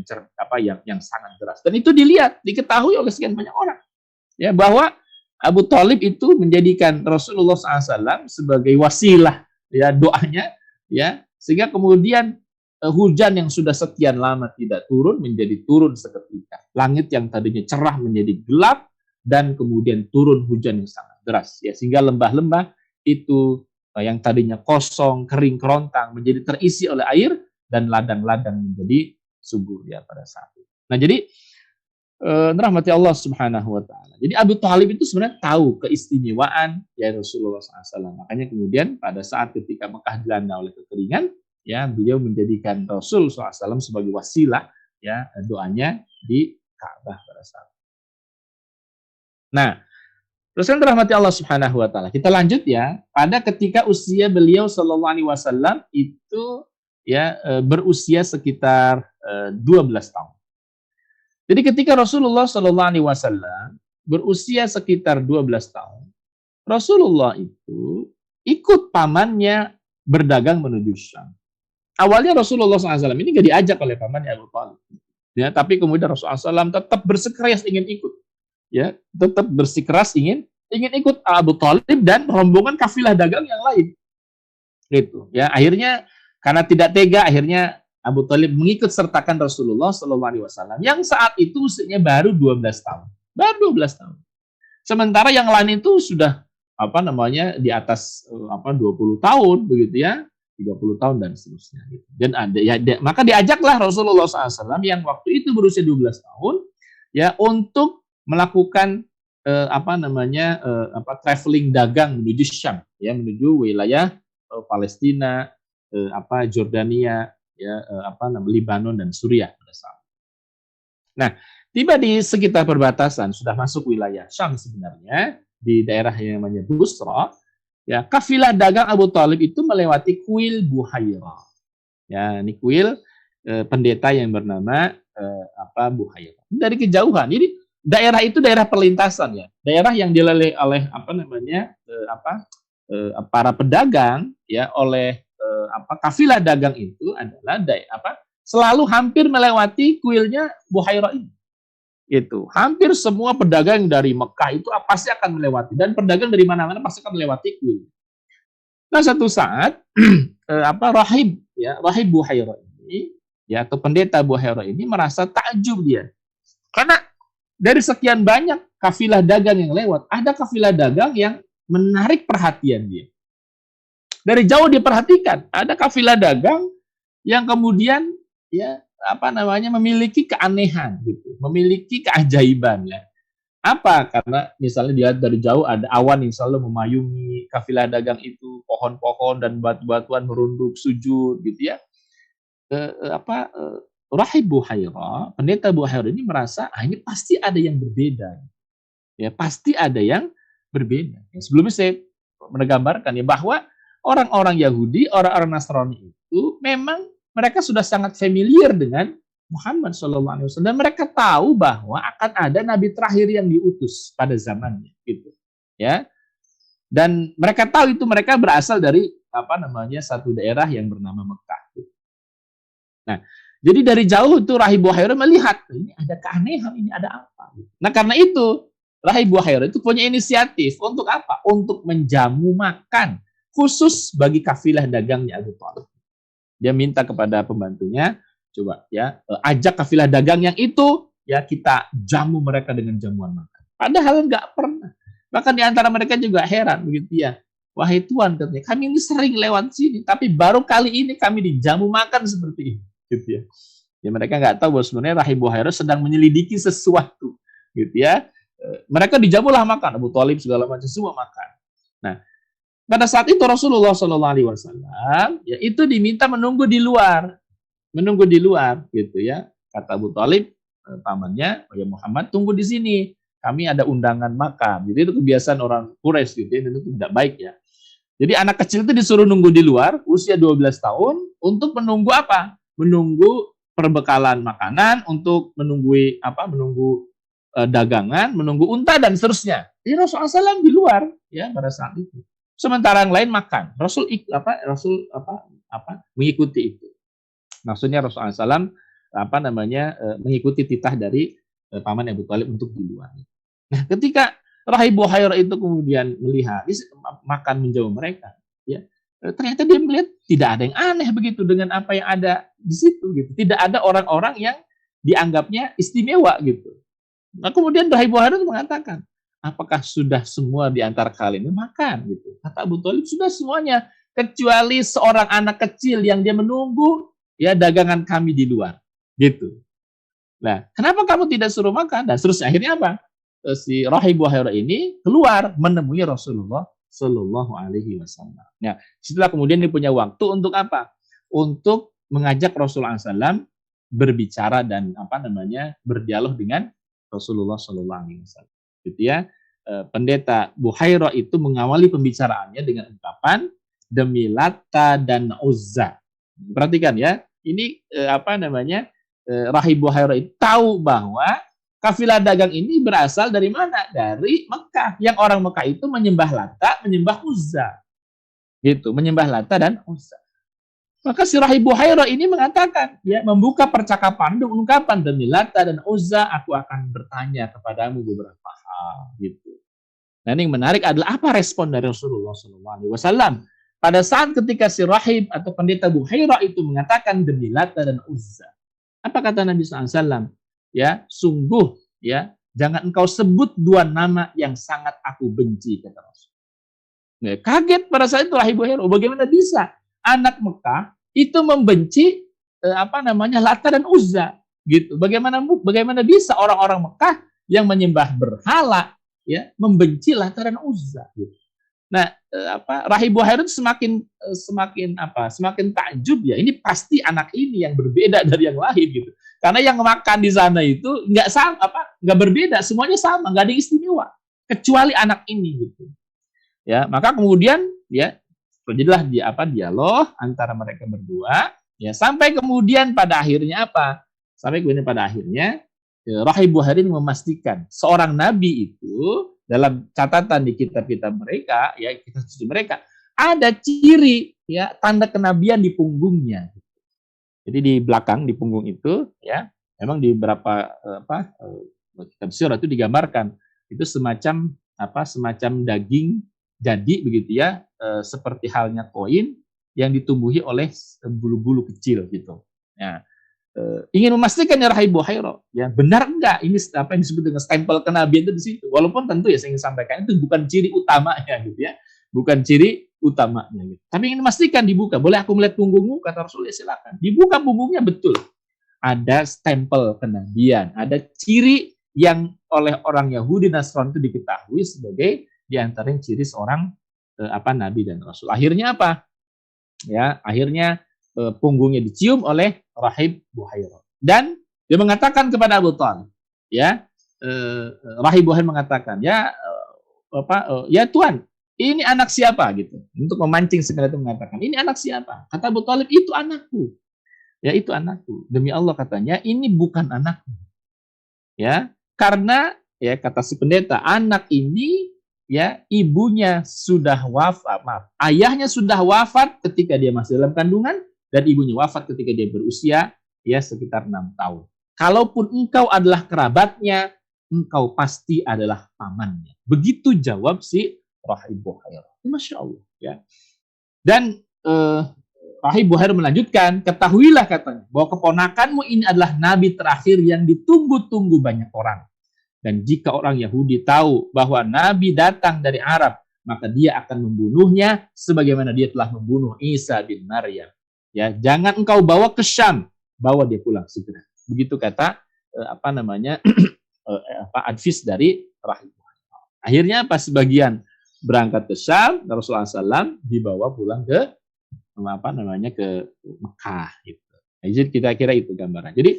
yang sangat deras. Dan itu diketahui oleh sekian banyak orang, ya bahwa Abu Thalib itu menjadikan Rasulullah SAW sebagai wasilah ya doanya ya, sehingga kemudian hujan yang sudah sekian lama tidak turun menjadi turun seketika. Langit yang tadinya cerah menjadi gelap dan kemudian turun hujan yang sangat deras ya, sehingga lembah-lembah itu yang tadinya kosong, kering, kerontang menjadi terisi oleh air dan ladang-ladang menjadi subur ya pada saat itu. Nah, jadi rahmati Allah Subhanahu wa taala. Jadi Abu Thalib itu sebenarnya tahu keistimewaan ya Rasulullah SAW. Makanya kemudian pada saat ketika Mekah dilanda oleh kekeringan, ya beliau menjadikan Rasul SAW sebagai wasilah ya doanya di Ka'bah pada saat. Nah, terus kan rahmati Allah Subhanahu wa taala. Kita lanjut ya, pada ketika usia beliau Shallallahu Alaihi Wasallam itu ya berusia sekitar 12 tahun. Jadi ketika Rasulullah Shallallahu Alaihi Wasallam berusia sekitar 12 tahun, Rasulullah itu ikut pamannya berdagang menuju Syam. Awalnya Rasulullah SAW ini nggak diajak oleh pamannya Abu Thalib, ya, tapi kemudian Rasulullah SAW tetap bersikeras ingin ikut, ya, tetap bersikeras ingin ikut Abu Thalib dan rombongan kafilah dagang yang lain, gitu, ya. Akhirnya karena tidak tega, akhirnya Abu Thalib mengikut sertakan Rasulullah SAW yang saat itu usianya baru 12 tahun. Baru 12 tahun. Sementara yang lain itu sudah di atas 20 tahun begitu ya, 30 tahun dan seterusnya gitu. Dan maka diajaklah Rasulullah SAW yang waktu itu berusia 12 tahun ya untuk melakukan traveling dagang menuju Syam ya, menuju wilayah Palestina, Jordania ya, Libanon dan Suriah pada saat. Nah, tiba di sekitar perbatasan, sudah masuk wilayah Syam sebenarnya, di daerah yang namanya Busra, ya, kafilah dagang Abu Thalib itu melewati kuil Buhaira. Ya, ini kuil pendeta yang bernama Buhaira. Dari kejauhan. Jadi daerah itu daerah perlintasan ya. Daerah yang dilalui oleh para pedagang ya, oleh kafilah dagang itu adalah selalu hampir melewati kuilnya Buhaira ini. Itu hampir semua pedagang dari Mekah itu pasti akan melewati, dan pedagang dari mana-mana pasti akan melewati kuil. Nah, satu saat rahib Buhaira ini ya, atau pendeta Buhaira ini merasa takjub dia. Karena dari sekian banyak kafilah dagang yang lewat, ada kafilah dagang yang menarik perhatian dia. Dari jauh diperhatikan, ada kafilah dagang yang kemudian ya memiliki keanehan gitu, memiliki keajaiban ya. Apa? Karena misalnya dilihat dari jauh ada awan yang selalu memayungi kafilah dagang itu, pohon-pohon dan batu-batuan merunduk sujud gitu ya. Rahib Buhaira, pendeta Buhaira ini merasa, ini pasti ada yang berbeda. Ya, pasti ada yang berbeda. Ya, sebelumnya saya menggambarkan ya bahwa orang-orang Yahudi, orang-orang Nasrani itu memang mereka sudah sangat familiar dengan Muhammad SAW dan mereka tahu bahwa akan ada nabi terakhir yang diutus pada zamannya, gitu. Ya, dan mereka tahu itu mereka berasal dari satu daerah yang bernama Mekah. Nah, jadi dari jauh itu Rahib Buhaira melihat ini ada keanehan, ini ada apa? Nah, karena itu Rahib Buhaira itu punya inisiatif untuk apa? Untuk menjamu makan khusus bagi kafilah dagangnya Abu Thalib. Dia minta kepada pembantunya, coba ya ajak kafilah dagang yang itu ya kita jamu mereka dengan jamuan makan. Padahal nggak pernah. Bahkan di antara mereka juga heran begitu ya. Wahai Tuan, katanya, kami ini sering lewat sini, tapi baru kali ini kami dijamu makan seperti ini, gitu ya. Ya mereka nggak tahu bahwa sebenarnya Rahib Buhaira sedang menyelidiki sesuatu, gitu ya. Mereka dijamulah makan, Abu Thalib segala macam semua makan. Nah, pada saat itu Rasulullah SAW ya itu diminta menunggu di luar, gitu ya. Kata Abu Thalib, pamannya, ya Muhammad tunggu di sini, kami ada undangan makan. Jadi itu kebiasaan orang Quraisy, gitu ya, dan itu tidak baik ya. Jadi anak kecil itu disuruh nunggu di luar usia 12 tahun untuk menunggu apa? Menunggu perbekalan makanan, untuk menunggu dagangan, menunggu unta dan seterusnya. Jadi Rasulullah SAW di luar ya pada saat itu. Sementara yang lain makan. Rasul mengikuti itu. Maksudnya Rasulullah SAW mengikuti titah dari paman Abu Thalib untuk di luar. Nah, ketika Rahib Buhaira itu kemudian melihat makan menjauh mereka, ya ternyata dia melihat tidak ada yang aneh begitu dengan apa yang ada di situ, gitu. Tidak ada orang-orang yang dianggapnya istimewa, gitu. Nah, kemudian Rahib Buhaira mengatakan, apakah sudah semua di antara kalian ini makan, gitu? Kata Abu Thalib, sudah semuanya, kecuali seorang anak kecil yang dia menunggu ya dagangan kami di luar, gitu. Nah, kenapa kamu tidak suruh makan? Dan terus akhirnya apa? Si Rahib Buhaira ini keluar menemui Rasulullah Shallallahu Alaihi Wasallam. Nah, setelah kemudian dia punya waktu untuk apa? Untuk mengajak Rasulullah SAW berbicara dan berdialog dengan Rasulullah Shallallahu Alaihi Wasallam. Gitu ya. Pendeta Buhaira itu mengawali pembicaraannya dengan ungkapan demi Lata dan Uzza. Perhatikan ya, ini Rahib Buhaira itu tahu bahwa kafilah dagang ini berasal dari mana? Dari Mekah. Yang orang Mekah itu menyembah Lata, menyembah Uzza. Gitu, menyembah Lata dan Uzza. Maka si Rahib Buhaira ini mengatakan, ya, membuka percakapan dengan ungkapan demi Lata dan Uzza, aku akan bertanya kepadamu beberapa hal, gitu. Nah, ini yang menarik adalah apa respon dari Rasulullah SAW pada saat ketika si Rahib atau pendeta Buhaira itu mengatakan demi Lata dan Uzza. Apa kata Nabi SAW? Ya, sungguh ya, jangan engkau sebut dua nama yang sangat aku benci, kata Rasul. Nah, kaget pada saat itu Rahib Buhaira, bagaimana bisa anak Mekah itu membenci Lata dan Uzza, gitu. Bagaimana bisa orang-orang Mekah yang menyembah berhala ya membenci Lata dan Uzza, gitu. Nah, Rahib Buhaira itu semakin takjub ya. Ini pasti anak ini yang berbeda dari yang lain, gitu. Karena yang makan di sana itu nggak berbeda, semuanya sama, nggak ada yang istimewa kecuali anak ini, gitu. Ya, maka kemudian ya terjadilah dialog antara mereka berdua ya sampai kemudian pada akhirnya Rahib Buhaira ini memastikan seorang nabi itu dalam catatan di kitab-kitab mereka, ya kitab suci mereka, ada ciri ya tanda kenabian di punggungnya. Jadi di belakang di punggung itu ya memang di beberapa kitab sirah itu digambarkan itu semacam daging jadi begitu ya, seperti halnya koin yang ditumbuhi oleh bulu-bulu kecil, gitu. Nah, ingin memastikan ya Rahib Buhaira, ya benar enggak ini apa yang disebut dengan stempel kenabian itu di situ. Walaupun tentu ya saya ingin sampaikan itu bukan ciri utamanya, gitu ya, bukan ciri utamanya. Gitu. Tapi ingin memastikan dibuka. Boleh aku melihat punggungmu? Kata Rasulullah, silakan. Dibuka punggungnya, betul. Ada stempel kenabian, ada ciri yang oleh orang Yahudi Nasrani itu diketahui sebagai di antara ciri seorang nabi dan rasul. Akhirnya apa? Ya, akhirnya punggungnya dicium oleh Rahib Buhaira. Dan dia mengatakan kepada Abu Thalib, ya, Rahib Buhair mengatakan, ya, ya Tuan, ini anak siapa gitu. Untuk memancing sekedar itu mengatakan, ini anak siapa? Kata Abu Thalib, itu anakku. Ya, itu anakku. Demi Allah katanya, ini bukan anakku. Ya, karena ya kata si pendeta, anak ini ya ibunya sudah wafat, maaf, ayahnya sudah wafat ketika dia masih dalam kandungan dan ibunya wafat ketika dia berusia ya sekitar 6 tahun. Kalaupun engkau adalah kerabatnya, engkau pasti adalah pamannya. Begitu jawab si Rahib Buhair. Masya Allah ya. Dan Rahib Buhair melanjutkan, ketahuilah katanya, bahwa keponakanmu ini adalah nabi terakhir yang ditunggu-tunggu banyak orang. Dan jika orang Yahudi tahu bahwa nabi datang dari Arab, maka dia akan membunuhnya sebagaimana dia telah membunuh Isa bin Maryam. Ya, jangan engkau bawa ke Syam, bawa dia pulang segera. Begitu kata advis dari Rahib Buhair. Akhirnya pas sebagian berangkat ke Syam, Rasulullah SAW dibawa pulang ke ke Mekah gitu. Nah, jadi kita kira itu gambaran. Jadi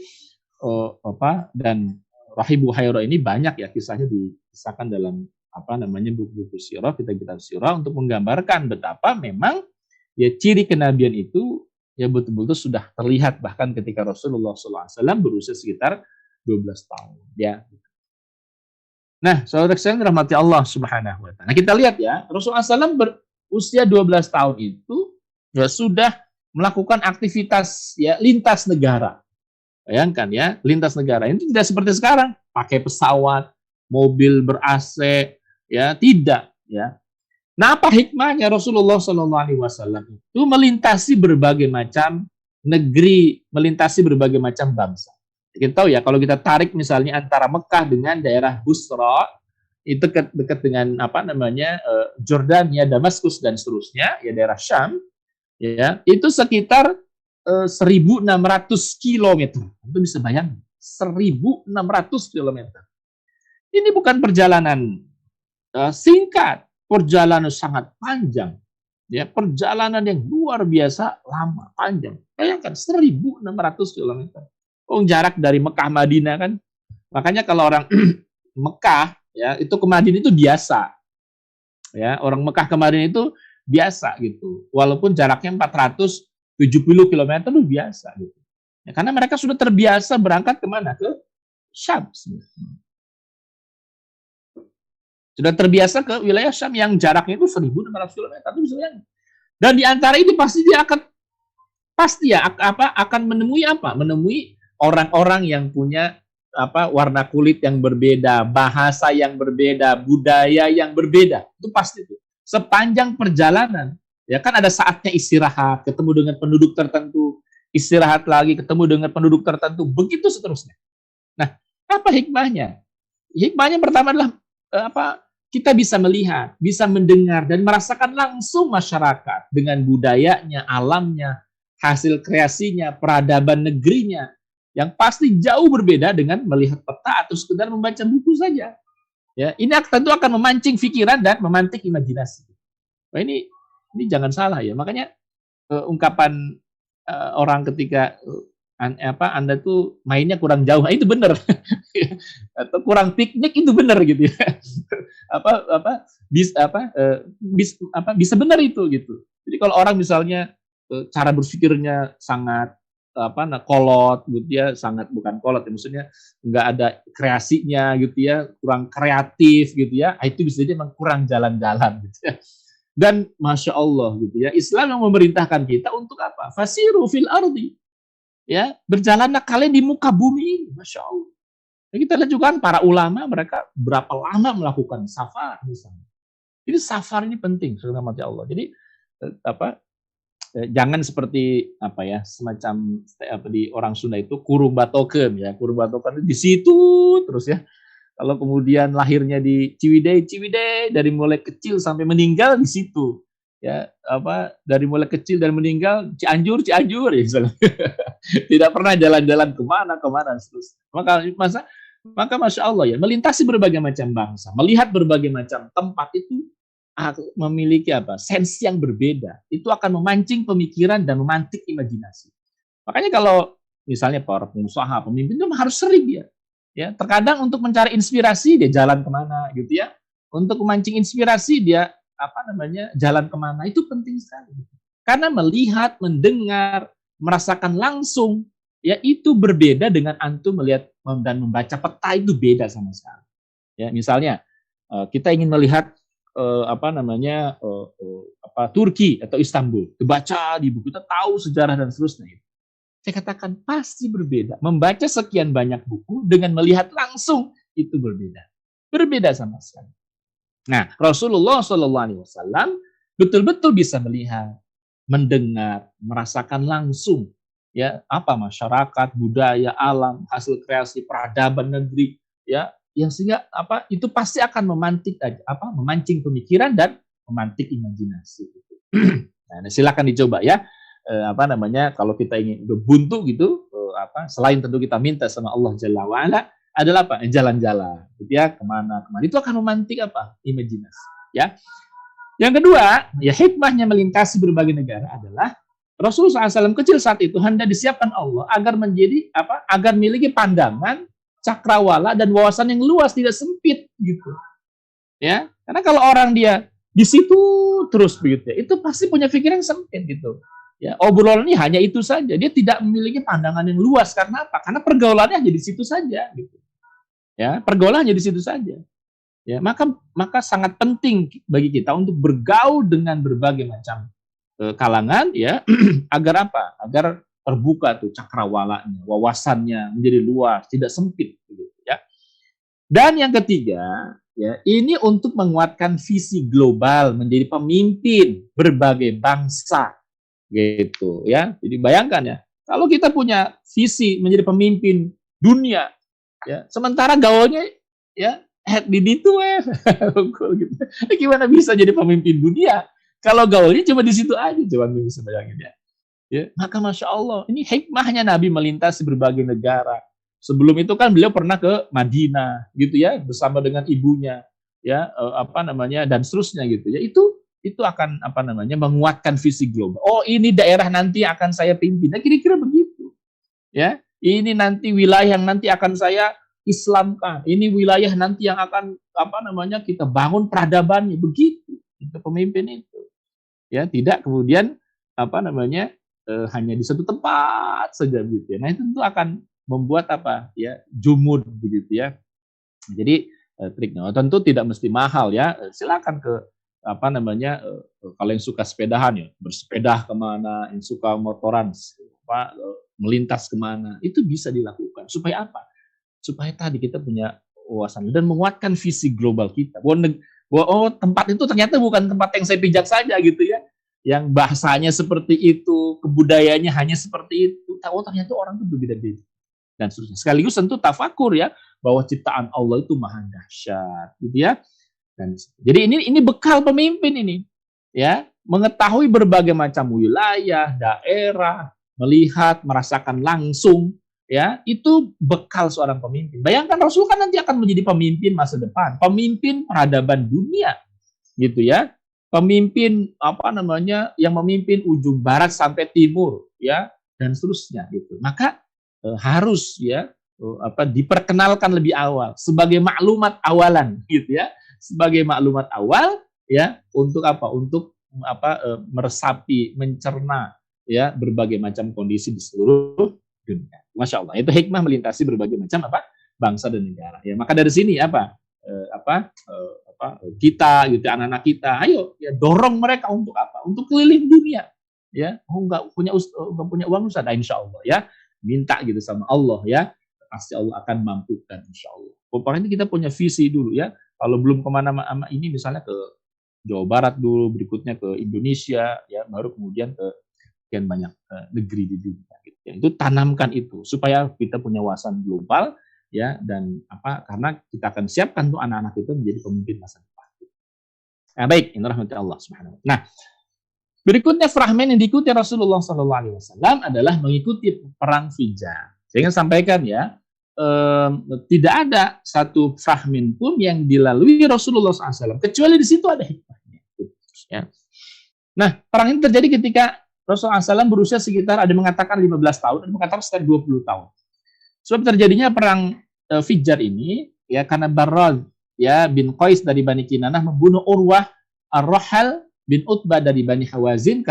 dan Rahib Buhair ini banyak ya kisahnya dikisahkan dalam buku-buku sirah, kitab-kitab sirah untuk menggambarkan betapa memang ya ciri kenabian itu ya betul-betul sudah terlihat bahkan ketika Rasulullah SAW berusia sekitar 12 tahun ya. Nah, saudara sekalian rahmati Allah Subhanahu wa taala. Nah, kita lihat ya, Rasulullah SAW berusia 12 tahun itu ya sudah melakukan aktivitas ya lintas negara. Bayangkan ya, lintas negara ini tidak seperti sekarang, pakai pesawat, mobil ber-AC, ya tidak ya. Nah, apa hikmahnya Rasulullah SAW itu melintasi berbagai macam negeri, melintasi berbagai macam bangsa. Kita tahu ya, kalau kita tarik misalnya antara Mekah dengan daerah Busra, itu dekat dengan Jordania, Damaskus dan seterusnya, ya daerah Syam, ya itu sekitar 1.600 km. Itu bisa bayangkan, 1.600 km. Ini bukan perjalanan singkat, perjalanan sangat panjang. Ya, perjalanan yang luar biasa lama, panjang. Bayangkan 1.600 km. Jarak dari Mekah Madinah kan. Makanya kalau orang Mekah ya, itu ke Madinah itu biasa. Ya, orang Mekah ke Madinah itu biasa gitu. Walaupun jaraknya 470 km itu biasa gitu. Ya, karena mereka sudah terbiasa berangkat kemana? Ke Syam. Sudah terbiasa ke wilayah Syam yang jaraknya itu 1.600 km. Dan di antara itu pasti dia akan menemui apa? Menemui orang-orang yang punya warna kulit yang berbeda, bahasa yang berbeda, budaya yang berbeda. Itu pasti itu. Sepanjang perjalanan, ya kan ada saatnya istirahat, ketemu dengan penduduk tertentu, istirahat lagi, ketemu dengan penduduk tertentu, begitu seterusnya. Nah, apa hikmahnya? Hikmahnya pertama adalah kita bisa melihat, bisa mendengar dan merasakan langsung masyarakat dengan budayanya, alamnya, hasil kreasinya, peradaban negerinya, yang pasti jauh berbeda dengan melihat peta atau sekedar membaca buku saja. Ya, ini tentu akan memancing pikiran dan memantik imajinasi. Nah, ini jangan salah ya. Makanya ungkapan orang ketika Anda tuh mainnya kurang jauh, itu benar. Atau kurang piknik itu benar gitu ya. Bisa benar itu gitu. Jadi kalau orang misalnya cara berpikirnya sangat kolot gitu ya, sangat bukan kolot ya, maksudnya nggak ada kreasinya gitu ya, kurang kreatif gitu ya, itu bisa jadi memang kurang jalan-jalan gitu ya. Dan Masya Allah gitu ya, Islam yang memerintahkan kita untuk apa? Fasiru fil ardi, ya, berjalanlah kalian di muka bumi ini, Masya Allah. Nah, kita lihat juga kan para ulama, mereka berapa lama melakukan safar misalnya. Jadi safar ini penting, saudara mati Allah. Jadi jangan seperti semacam di orang Sunda itu kurung batoken ya, kurung batoken di situ terus ya. Kalau kemudian lahirnya di Ciwidey dari mulai kecil sampai meninggal di situ ya, dari mulai kecil dan meninggal Cianjur ya misalnya. Tidak pernah jalan-jalan kemana terus. Maka Masya Allah ya, melintasi berbagai macam bangsa, melihat berbagai macam tempat itu memiliki sense yang berbeda, itu akan memancing pemikiran dan memantik imajinasi. Makanya kalau misalnya para pengusaha, pemimpin itu harus sering dia. Ya, terkadang untuk mencari inspirasi dia jalan kemana gitu ya. Untuk memancing inspirasi dia jalan kemana itu penting sekali. Karena melihat, mendengar, merasakan langsung ya itu berbeda dengan antum melihat dan membaca peta itu beda sama sekali. Ya, misalnya kita ingin melihat Turki atau Istanbul, dibaca di buku kita tahu sejarah dan seterusnya. Saya katakan pasti berbeda. Membaca sekian banyak buku dengan melihat langsung itu berbeda. Berbeda sama sekali. Nah, Rasulullah SAW betul-betul bisa melihat, mendengar, merasakan langsung ya apa masyarakat, budaya, alam, hasil kreasi peradaban negeri ya yang sehingga itu pasti akan memancing pemikiran dan memantik imajinasi. Nah, silakan dicoba ya. Kalau kita ingin buntu gitu selain tentu kita minta sama Allah Jalla wa'ala adalah jalan-jalan gitu ya kemana itu akan memantik imajinasi ya. Yang kedua ya hikmahnya melintasi berbagai negara adalah Rasulullah SAW kecil saat itu hendak disiapkan Allah agar agar memiliki pandangan cakrawala dan wawasan yang luas tidak sempit gitu ya. Karena kalau orang dia di situ terus begitu ya, itu pasti punya pikiran sempit gitu. Ya, obrolannya hanya itu saja. Dia tidak memiliki pandangan yang luas karena apa? Karena pergaulannya hanya di situ saja gitu. Ya, pergaulannya di situ saja. Ya, maka sangat penting bagi kita untuk bergaul dengan berbagai macam kalangan ya agar Agar terbuka tuh cakrawalanya, wawasannya menjadi luas, tidak sempit gitu ya. Dan yang ketiga, ya, ini untuk menguatkan visi global menjadi pemimpin berbagai bangsa. Gitu ya. Jadi bayangkan ya, kalau kita punya visi menjadi pemimpin dunia ya, sementara gaulnya ya di itu gitu. Gimana bisa jadi pemimpin dunia kalau gaulnya cuma di situ aja, coba bisa bayangin ya. Ya, maka Masya Allah, ini hikmahnya Nabi melintasi berbagai negara. Sebelum itu kan beliau pernah ke Madinah gitu ya, bersama dengan ibunya ya, dan seterusnya gitu ya. Itu akan menguatkan visi global. Oh, ini daerah nanti akan saya pimpin. Nah, kira-kira begitu. Ya, ini nanti wilayah yang nanti akan saya Islamkan. Ini wilayah nanti yang akan kita bangun peradabannya. Begitu. Itu pemimpin itu. Ya, tidak kemudian hanya di satu tempat saja begitu ya. Nah, itu tentu akan membuat jumud begitu ya. Jadi triknya tentu tidak mesti mahal ya. Silakan ke kalau yang suka sepedahan ya bersepeda kemana, yang suka motoran melintas kemana, itu bisa dilakukan supaya supaya tadi kita punya wawasan dan menguatkan visi global kita bahwa tempat itu ternyata bukan tempat yang saya pijak saja gitu ya, yang bahasanya seperti itu, kebudayaannya hanya seperti itu. Ternyata orang itu berbeda-beda dan seterusnya. Sekaligus tentu tafakur ya bahwa ciptaan Allah itu maha dahsyat gitu ya. Dan jadi ini bekal pemimpin ini ya, mengetahui berbagai macam wilayah, daerah, melihat, merasakan langsung ya, itu bekal seorang pemimpin. Bayangkan Rasul kan nanti akan menjadi pemimpin masa depan, pemimpin peradaban dunia gitu ya. Pemimpin yang memimpin ujung barat sampai timur ya dan seterusnya gitu. Maka harus ya diperkenalkan lebih awal sebagai maklumat awalan gitu ya. Sebagai maklumat awal ya untuk Untuk meresapi, mencerna ya berbagai macam kondisi di seluruh dunia. Masya Allah, itu hikmah melintasi berbagai macam bangsa dan negara. Ya, maka dari sini kita gitu, anak-anak kita, ayo ya dorong mereka untuk Untuk keliling dunia. Ya, nggak punya uang Ustaz, insya Allah ya minta gitu sama Allah ya, pasti Allah akan mampukan insya Allah. Pokoknya kita punya visi dulu ya. Kalau belum kemana-mana ini misalnya ke Jawa Barat dulu, berikutnya ke Indonesia, ya baru kemudian ke sekian banyak negeri di dunia. Gitu, ya. Itu tanamkan itu supaya kita punya wawasan global, ya dan karena kita akan siapkan tuh anak-anak itu menjadi pemimpin masa depan. Nah, baik, ini rahmat Allah Subhanahu. Nah, berikutnya fragmen yang diikuti Rasulullah SAW adalah mengikuti perang Fijar. Saya ingin sampaikan ya. Tidak ada satu fragmen pun yang dilalui Rasulullah SAW kecuali di situ ada hikmahnya. Ya. Nah, perang ini terjadi ketika Rasulullah SAW berusia sekitar, ada mengatakan 15 tahun, ada mengatakan sekitar 20 tahun. Sebab terjadinya perang Fijar ini, ya, karena Barrad, ya, bin Qais dari Bani Kinanah membunuh Urwah Ar-Rahal bin Utbah dari Bani Hawazin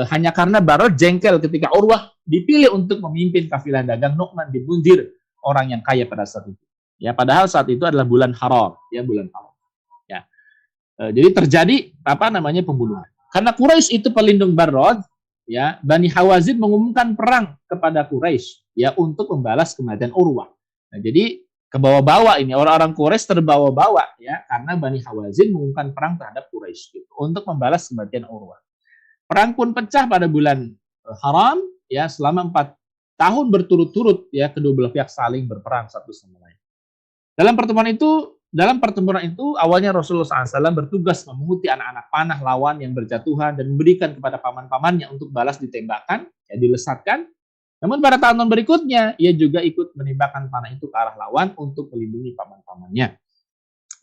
hanya karena Barrad jengkel ketika Urwah dipilih untuk memimpin kafilah dagang Nu'man bin Munzir, orang yang kaya pada saat itu. Ya, padahal saat itu adalah bulan haram, ya, bulan haram. Ya. Jadi terjadi pembunuhan. Karena Quraisy itu pelindung Barrad, ya, Bani Hawazin mengumumkan perang kepada Quraisy, ya, untuk membalas kematian Urwah. Nah, jadi kebawa-bawa ini orang-orang Quraisy terbawa-bawa, ya, karena Bani Hawazin mengumumkan perang terhadap Quraisy gitu, untuk membalas kematian Urwah. Perang pun pecah pada bulan Haram, ya, selama 4 tahun berturut-turut, ya, kedua belah pihak saling berperang satu sama lain. Dalam pertempuran itu awalnya Rasulullah SAW bertugas memunguti anak-anak panah lawan yang berjatuhan dan memberikan kepada paman-pamannya untuk balas ditembakkan, ya, dilesatkan. Namun pada tahun berikutnya, ia juga ikut menembakkan panah itu ke arah lawan untuk melindungi paman-pamannya.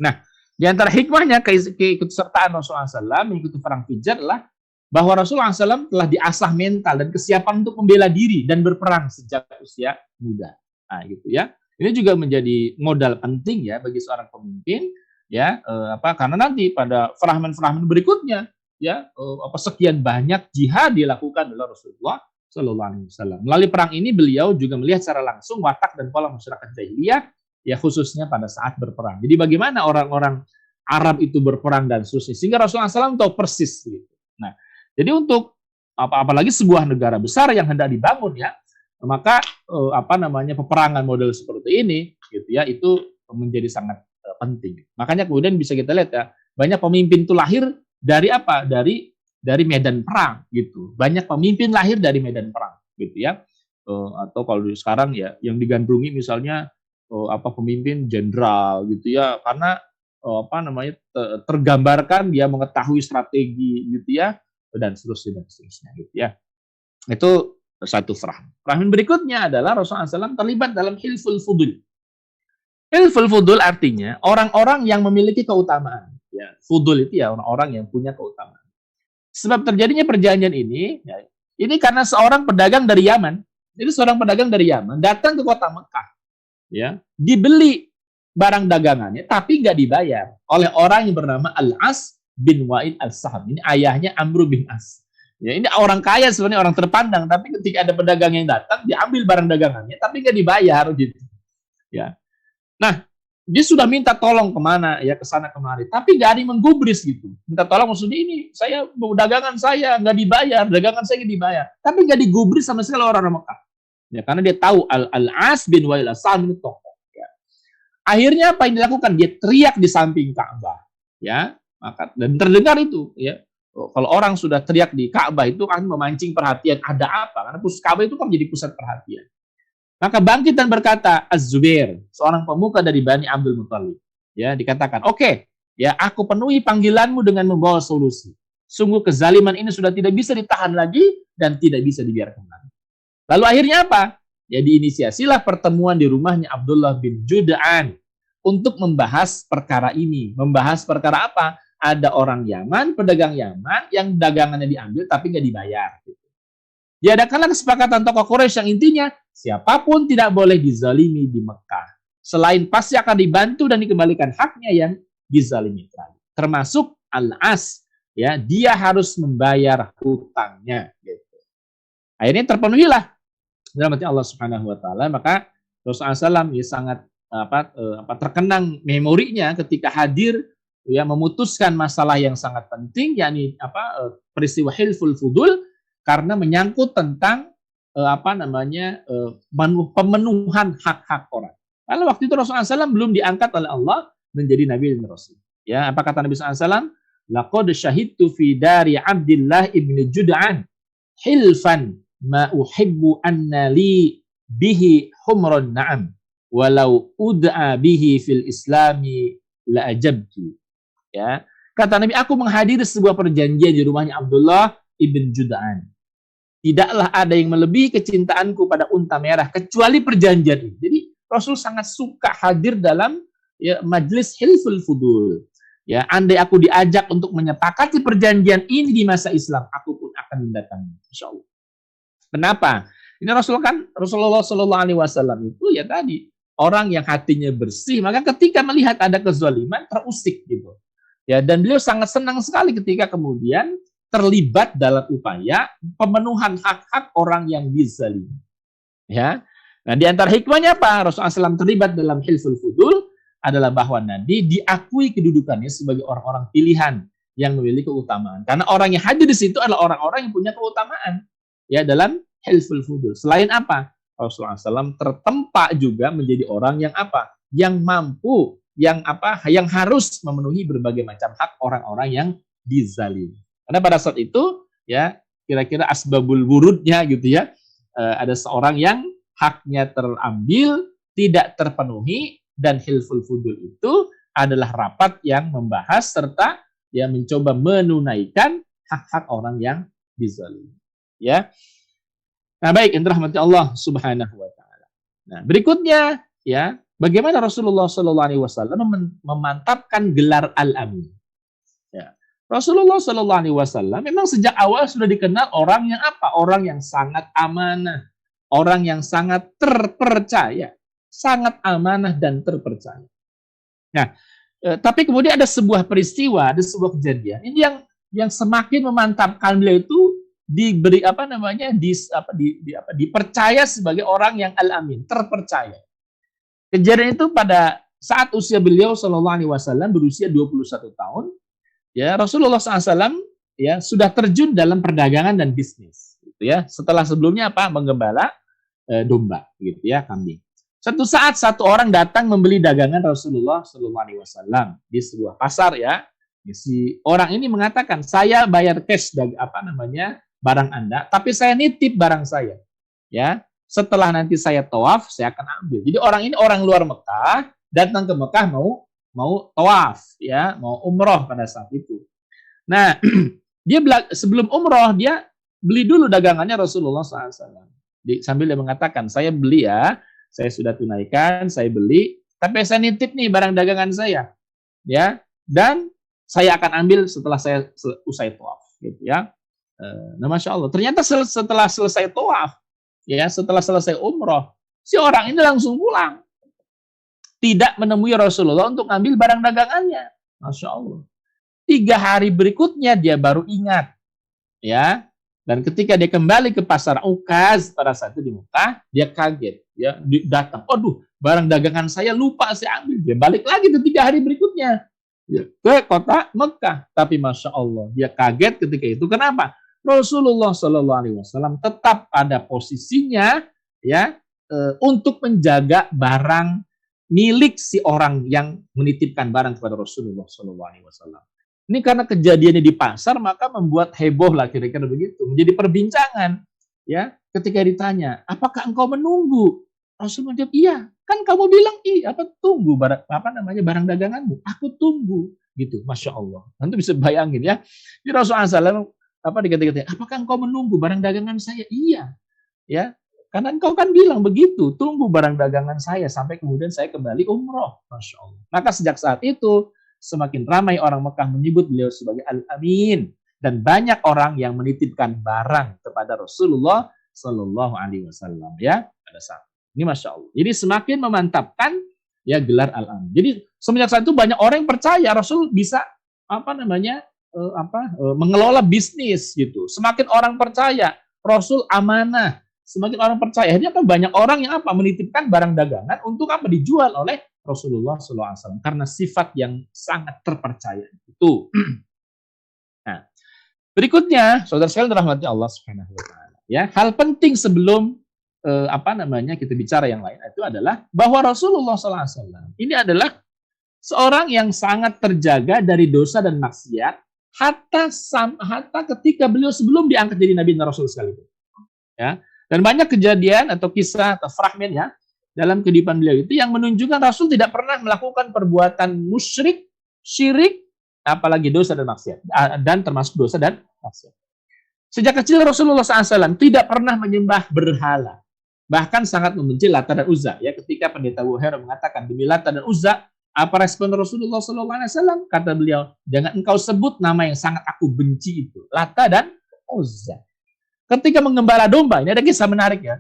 Nah, di antara hikmahnya keikutsertaan Rasulullah SAW mengikuti perang Fijar adalah bahwa Rasulullah SAW telah diasah mental dan kesiapan untuk membela diri dan berperang sejak usia muda. Nah, gitu ya. Ini juga menjadi modal penting, ya, bagi seorang pemimpin, ya, karena nanti pada fragmen-fragmen berikutnya, ya, sekian banyak jihad dilakukan oleh Rasulullah Sallallahu Alaihi Wasallam. Melalui perang ini beliau juga melihat secara langsung watak dan pola masyarakat jahiliyah, ya, khususnya pada saat berperang. Jadi bagaimana orang-orang Arab itu berperang dan seterusnya, sehingga Rasulullah SAW tahu persis gitu. Nah, jadi untuk apalagi sebuah negara besar yang hendak dibangun, ya, maka peperangan model seperti ini, gitu ya, itu menjadi sangat penting. Makanya kemudian bisa kita lihat, ya, banyak pemimpin itu lahir dari apa? Dari medan perang, gitu. Banyak pemimpin lahir dari medan perang, gitu ya. Atau kalau sekarang, ya, yang digandrungi misalnya pemimpin jenderal, gitu ya, karena tergambarkan dia mengetahui strategi, gitu ya, dan seterusnya, gitu ya. Itu satu fragmen. Fragmen berikutnya adalah Rasulullah SAW terlibat dalam hilful fudul. Hilful fudul artinya orang-orang yang memiliki keutamaan. Ya, fudul itu, ya, orang-orang yang punya keutamaan. Sebab terjadinya perjanjian ini, ya, ini karena seorang pedagang dari Yaman. Jadi seorang pedagang dari Yaman datang ke kota Mekah, ya, dibeli barang dagangannya, tapi nggak dibayar oleh orang yang bernama Al-As bin Wa'il Al-Saham. Ini ayahnya Amr bin As. Ya, ini orang kaya sebenarnya, orang terpandang, tapi ketika ada pedagang yang datang, diambil barang dagangannya, tapi nggak dibayar, gitu. Ya. Nah, dia sudah minta tolong kemana, ya, ke sana kemari, tapi nggak ada yang menggubris, gitu. Minta tolong maksudnya ini, dagangan saya nggak dibayar, dagangan saya nggak dibayar, tapi nggak digubris sama sekali orang Mekah. Ya, karena dia tahu Al-As bin Wa'il Al-Saham itu tokoh. Ya. Akhirnya apa yang dilakukan? Dia teriak di samping Ka'bah, ya, dan terdengar itu, ya. Kalau orang sudah teriak di Ka'bah itu akan memancing perhatian, ada apa? Karena Ka'bah itu kan menjadi pusat perhatian. Maka bangkit dan berkata Az-Zubair, seorang pemuka dari Bani Abdul Muthalib, ya, dikatakan, "Oke, ya, aku penuhi panggilanmu dengan membawa solusi. Sungguh kezaliman ini sudah tidak bisa ditahan lagi dan tidak bisa dibiarkan lagi." Lalu akhirnya apa? Ya, diinisiasilah pertemuan di rumahnya Abdullah bin Jud'an untuk membahas perkara ini. Membahas perkara apa? Ada orang Yaman, pedagang Yaman, yang dagangannya diambil tapi nggak dibayar. Diadakanlah kesepakatan tokoh Quraisy yang intinya, siapapun tidak boleh dizalimi di Mekah. Selain pasti akan dibantu dan dikembalikan haknya yang dizalimi. Termasuk Al-As, ya, dia harus membayar hutangnya. Gitu. Akhirnya terpenuhilah dalam hati Allah Subhanahu Wa Taala. Maka Rasulullah SAW, ya, sangat terkenang memorinya ketika hadir, ya, memutuskan masalah yang sangat penting, yakni peristiwa Hilful Fudul, karena menyangkut tentang pemenuhan hak-hak orang. Lalu waktu itu Rasulullah SAW belum diangkat oleh Allah menjadi Nabi dan Rasul. Ya, apa kata Nabi SAW? Laqad syahidtu fi dari Abdillah ibn Jud'an hilfan ma uhibbu anna li bihi humrun na'am walau ud'a bihi fil islami la ajabtu. Ya, kata Nabi, aku menghadiri sebuah perjanjian di rumahnya Abdullah ibn Jud'an. Tidaklah ada yang melebihi kecintaanku pada unta merah kecuali perjanjian ini. Jadi Rasul sangat suka hadir dalam, ya, majlis Hilful Fudul. Ya, andai aku diajak untuk menyepakati perjanjian ini di masa Islam, aku pun akan mendatangi. Masya Allah. Kenapa? Ini Rasulullah Shallallahu Alaihi Wasallam itu ya tadi orang yang hatinya bersih, maka ketika melihat ada kezaliman terusik gitu. Ya, dan beliau sangat senang sekali ketika kemudian terlibat dalam upaya pemenuhan hak-hak orang yang dizalimi. Ya. Nah, di antara hikmahnya apa? Rasulullah SAW terlibat dalam hilful fudul adalah bahwa Nabi diakui kedudukannya sebagai orang-orang pilihan yang memiliki keutamaan. Karena orang yang hadir di situ adalah orang-orang yang punya keutamaan ya dalam hilful fudul. Selain apa? Rasulullah SAW tertempa juga menjadi orang yang apa? Yang mampu, yang apa? Yang harus memenuhi berbagai macam hak orang-orang yang dizalimi. Karena pada saat itu ya kira-kira asbabul wurudnya gitu ya, ada seorang yang haknya terambil, tidak terpenuhi, dan hilful fudul itu adalah rapat yang membahas serta ya mencoba menunaikan hak-hak orang yang dizalimi. Ya. Nah, baik, yang dirahmati Allah Subhanahu wa taala. Nah, berikutnya ya, bagaimana Rasulullah sallallahu alaihi wasallam memantapkan gelar Al-Amin. Ya. Rasulullah sallallahu alaihi wasallam memang sejak awal sudah dikenal orang yang apa? Orang yang sangat amanah, orang yang sangat terpercaya, sangat amanah dan terpercaya. Nah, tapi kemudian ada sebuah peristiwa, ada sebuah kejadian ini yang semakin memantapkan beliau itu diberi dipercaya sebagai orang yang al-amin, terpercaya. Kejadian itu pada saat usia beliau sallallahu alaihi wasallam berusia 21 tahun, ya Rasulullah SAW ya sudah terjun dalam perdagangan dan bisnis, gitu ya. Setelah sebelumnya apa? Menggembala domba, gitu ya, kambing. Suatu saat satu orang datang membeli dagangan Rasulullah sallallahu alaihi wasallam di sebuah pasar ya. Si orang ini mengatakan, "Saya bayar cash barang Anda, tapi saya nitip barang saya." Ya, setelah nanti saya tawaf, saya akan ambil. Jadi orang ini orang luar Mekah, datang ke Mekah mau tawaf, ya, mau umroh pada saat itu. Nah, dia sebelum umroh dia beli dulu dagangannya Rasulullah SAW. Sambil dia mengatakan, "Saya beli ya, saya sudah tunaikan, saya beli, tapi saya nitip nih barang dagangan saya, ya, dan saya akan ambil setelah saya usai tawaf." Gitu ya. Nah, Masya Allah, ternyata setelah selesai tawaf, ya, setelah selesai umroh, si orang ini langsung pulang. Tidak menemui Rasulullah untuk ambil barang dagangannya. Masya Allah. 3 hari berikutnya dia baru ingat. Ya. Dan ketika dia kembali ke pasar Ukaz pada saat itu di Mekah, dia kaget. Ya, datang. Aduh, barang dagangan saya lupa saya ambil. Dia balik lagi ke 3 hari berikutnya. Ya, ke kota Mekah. Tapi Masya Allah, dia kaget ketika itu. Kenapa? Rasulullah SAW tetap pada posisinya ya untuk menjaga barang milik si orang yang menitipkan barang kepada Rasulullah SAW. Ini karena kejadiannya di pasar maka membuat heboh lah kira-kira begitu, menjadi perbincangan. Ya, ketika ditanya, apakah engkau menunggu? Rasulullah menjawab, iya. Kan kamu bilang tunggu barang daganganmu. Aku tunggu, gitu. Masya Allah. Nanti bisa bayangin ya. Jadi Rasulullah SAW dikatakan, apakah engkau menunggu barang dagangan saya? Iya. Ya. Karena engkau kan bilang begitu, tunggu barang dagangan saya sampai kemudian saya kembali umroh. Masya Allah. Maka sejak saat itu, semakin ramai orang Mekah menyebut beliau sebagai Al-Amin. Dan banyak orang yang menitipkan barang kepada Rasulullah Sallallahu Alaihi Wasallam. Ya, pada saat ini Masya Allah. Jadi semakin memantapkan ya gelar Al-Amin. Jadi semenjak saat itu banyak orang yang percaya Rasul bisa mengelola bisnis gitu. Semakin orang percaya Rasul amanah, semakin orang percaya. Akhirnya banyak orang yang menitipkan barang dagangan untuk dijual oleh Rasulullah SAW karena sifat yang sangat terpercaya itu. Nah, berikutnya, saudara sekalian dirahmati Allah Subhanahu Wa Taala. Ya, hal penting sebelum kita bicara yang lain itu adalah bahwa Rasulullah SAW ini adalah seorang yang sangat terjaga dari dosa dan maksiat hatta ketika beliau sebelum diangkat jadi Nabi dan Rasul sekalipun. Ya. Dan banyak kejadian atau kisah atau fragmen ya dalam kehidupan beliau itu yang menunjukkan Rasul tidak pernah melakukan perbuatan musyrik, syirik, apalagi dosa dan maksiat. Dan termasuk dosa dan maksiat. Sejak kecil Rasulullah SAW tidak pernah menyembah berhala. Bahkan sangat membenci Lata dan Uzza. Ya, ketika pendeta Wuhair mengatakan demi Lata dan Uzza, apa respon Rasulullah SAW? Kata beliau, jangan engkau sebut nama yang sangat aku benci itu. Lata dan Uzza. ketika mengembala domba, ini ada kisah menarik ya.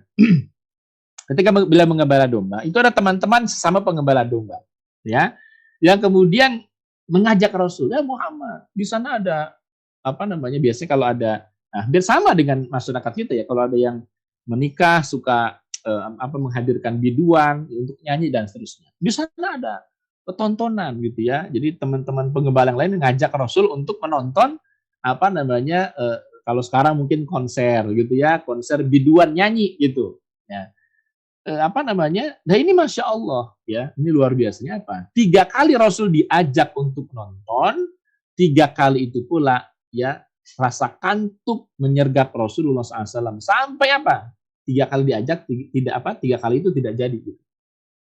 Ketika bila mengembala domba, itu ada teman-teman sesama pengembala domba, ya, yang kemudian mengajak Rasul, ya Muhammad, di sana ada apa namanya? Biasanya kalau ada, nah, hampir sama dengan masyarakat kita ya, kalau ada yang menikah suka menghadirkan biduan untuk nyanyi dan seterusnya. Di sana ada tontonan gitu ya. Jadi teman-teman pengembala yang lain ngajak Rasul untuk menonton apa namanya? Kalau sekarang mungkin konser gitu ya, konser biduan nyanyi gitu. Ya. Apa namanya? Nah ini Masya Allah ya, ini luar biasanya apa? 3 kali Rasul diajak untuk nonton, 3 kali itu pula ya rasa kantuk menyergap Rasulullah SAW sampai apa? 3 kali diajak tidak apa? 3 kali itu tidak jadi gitu.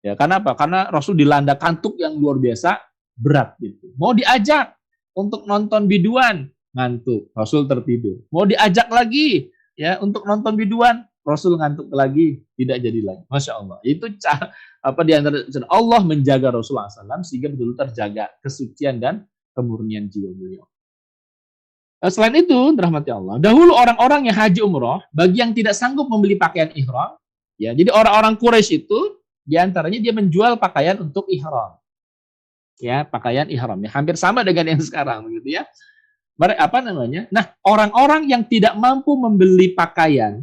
Ya karena apa? Karena Rasul dilanda kantuk yang luar biasa berat gitu. Mau diajak untuk nonton biduan, ngantuk, Rasul tertidur. Mau diajak lagi ya untuk nonton biduan, Rasul ngantuk lagi, tidak jadi lagi. Masya Allah. Itu cara apa di antara Allah menjaga Rasulullah SAW sehingga betul-betul terjaga kesucian dan kemurnian jiwa beliau. Selain itu, rahmati Allah, dahulu orang-orang yang haji umroh, bagi yang tidak sanggup membeli pakaian ihram, ya, jadi orang-orang Quraisy itu di antaranya dia menjual pakaian untuk ihram. Ya, pakaian ihram. Ya, hampir sama dengan yang sekarang begitu ya. Apa namanya? Nah, orang-orang yang tidak mampu membeli pakaian,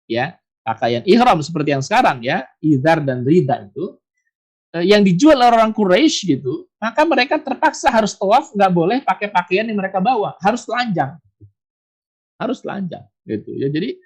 ya, pakaian ihram seperti yang sekarang ya, izar dan rida itu yang dijual oleh orang Quraisy gitu, maka mereka terpaksa harus tawaf, nggak boleh pakai pakaian yang mereka bawa, harus telanjang gitu ya. Jadi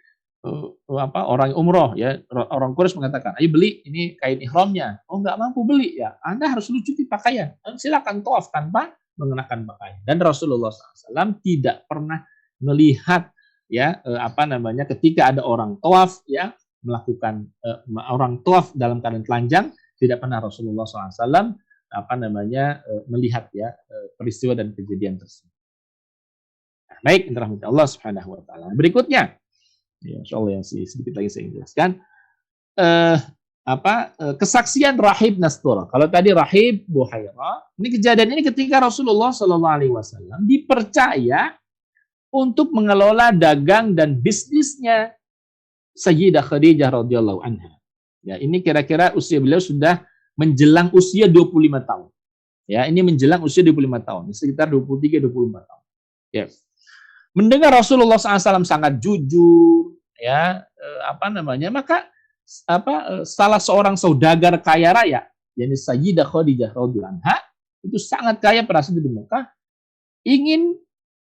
orang umroh ya, orang Quraisy mengatakan, ayo beli ini kain ihramnya. Oh nggak mampu beli ya, Anda harus lucuti pakaian, silakan tawaf tanpa mengenakan pakaian. Dan Rasulullah SAW tidak pernah melihat ya apa namanya ketika ada orang tawaf ya melakukan orang tawaf dalam keadaan telanjang, tidak pernah Rasulullah SAW apa namanya melihat ya peristiwa dan kejadian tersebut. Nah, baik, rahmat Allah Subhanahu wa taala. Berikutnya, ya insyaallah yang sedikit lagi saya jelaskan kesaksian Rahib Nastura. Kalau tadi Rahib Buhaira, ini kejadian ini ketika Rasulullah SAW dipercaya untuk mengelola dagang dan bisnisnya Sayyidah Khadijah radhiyallahu anha. Ya, ini kira-kira usia beliau sudah menjelang usia 25 tahun. Ya, ini menjelang usia 25 tahun, sekitar 23-24 tahun. Ya. Mendengar Rasulullah SAW sangat jujur, ya, maka salah seorang saudagar kaya raya, yakni Sayyidah Khadijah radhiyallahu anha, itu sangat kaya pada saat di Mekah, ingin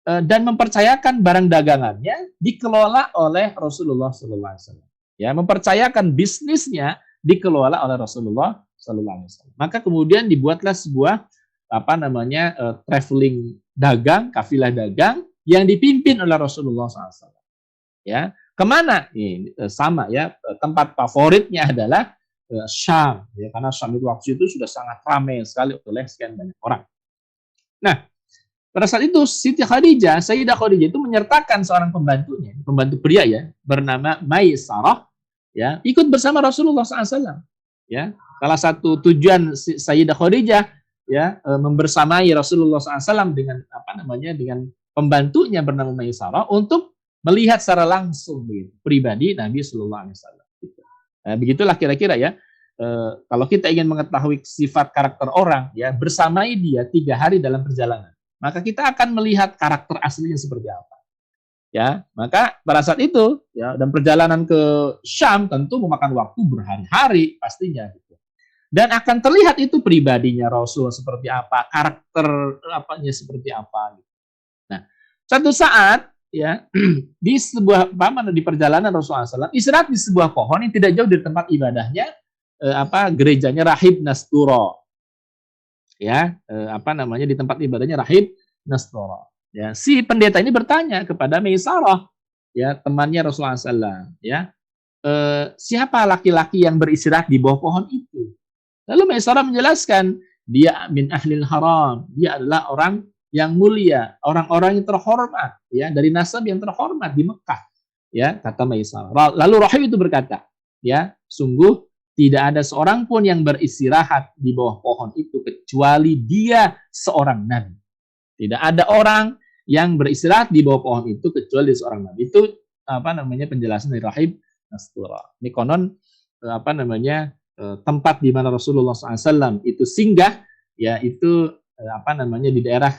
dan mempercayakan barang dagangannya dikelola oleh Rasulullah SAW. Ya, mempercayakan bisnisnya dikelola oleh Rasulullah SAW. Maka kemudian dibuatlah sebuah traveling dagang, kafilah dagang yang dipimpin oleh Rasulullah SAW. Ya, kemana? Ini sama ya, tempat favoritnya adalah Syam, ya, karena Syam itu waktu itu sudah sangat ramai sekali oleh sekian banyak orang. Nah, pada saat itu Siti Khadijah, Sayyidah Khadijah itu menyertakan seorang pembantunya, pembantu pria ya, bernama Maisarah, ya, ikut bersama Rasulullah SAW. Ya, salah satu tujuan Sayyidah Khadijah ya membersamai Rasulullah SAW dengan dengan pembantunya bernama Maisarah untuk melihat secara langsung pribadi Nabi Sallallahu Alaihi Wasallam. Nah, begitulah kira-kira ya. Kalau kita ingin mengetahui sifat karakter orang, ya bersamai dia 3 hari dalam perjalanan, maka kita akan melihat karakter aslinya seperti apa. Ya, maka pada saat itu ya dan perjalanan ke Syam tentu memakan waktu berhari-hari pastinya gitu. Dan akan terlihat itu pribadinya Rasul seperti apa, karakter apanya seperti apa gitu. Nah, suatu saat ya di sebuah di perjalanan Rasulullah SAW istirahat di sebuah pohon yang tidak jauh dari tempat ibadahnya gerejanya Rahib Nastura. Ya, di tempat ibadahnya Rahib Nastura. Ya, si pendeta ini bertanya kepada Maisarah, ya temannya Rasulullah SAW, ya siapa laki-laki yang beristirahat di bawah pohon itu? Lalu Maisarah menjelaskan, dia min ahlil haram, dia adalah orang yang mulia, orang-orang yang terhormat, ya dari nasab yang terhormat di Mekah, ya kata Maisarah. Lalu Rahib itu berkata, ya sungguh tidak ada seorang pun yang beristirahat di bawah pohon itu kecuali dia seorang nabi. Tidak ada orang yang beristirahat di bawah pohon itu kecuali seorang nabi. Itu penjelasan dari Rahib Nastura. Ini konon tempat di mana Rasulullah SAW itu singgah, ya itu di daerah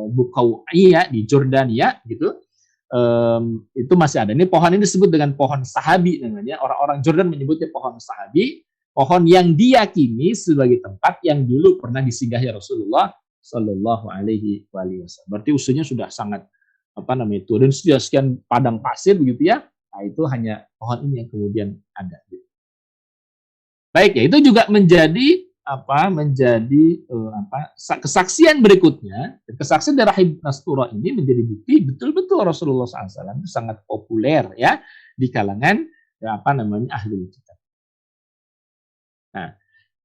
Bukawiyah di Jordania gitu. Itu masih ada. Ini pohon ini disebut dengan pohon sahabi namanya. Orang-orang Jordan menyebutnya pohon sahabi, pohon yang diyakini sebagai tempat yang dulu pernah disinggahi Rasulullah Shallallahu Alaihi Wasallam. Berarti usianya sudah sangat tua dan sudah sekian padang pasir begitu ya. Nah, itu hanya pohon ini yang kemudian ada. Baik, ya itu juga menjadi kesaksian berikutnya. Kesaksian dari Rahib Nastura ini menjadi bukti betul-betul Rasulullah SAW itu sangat populer ya di kalangan ahlul kitab. Nah,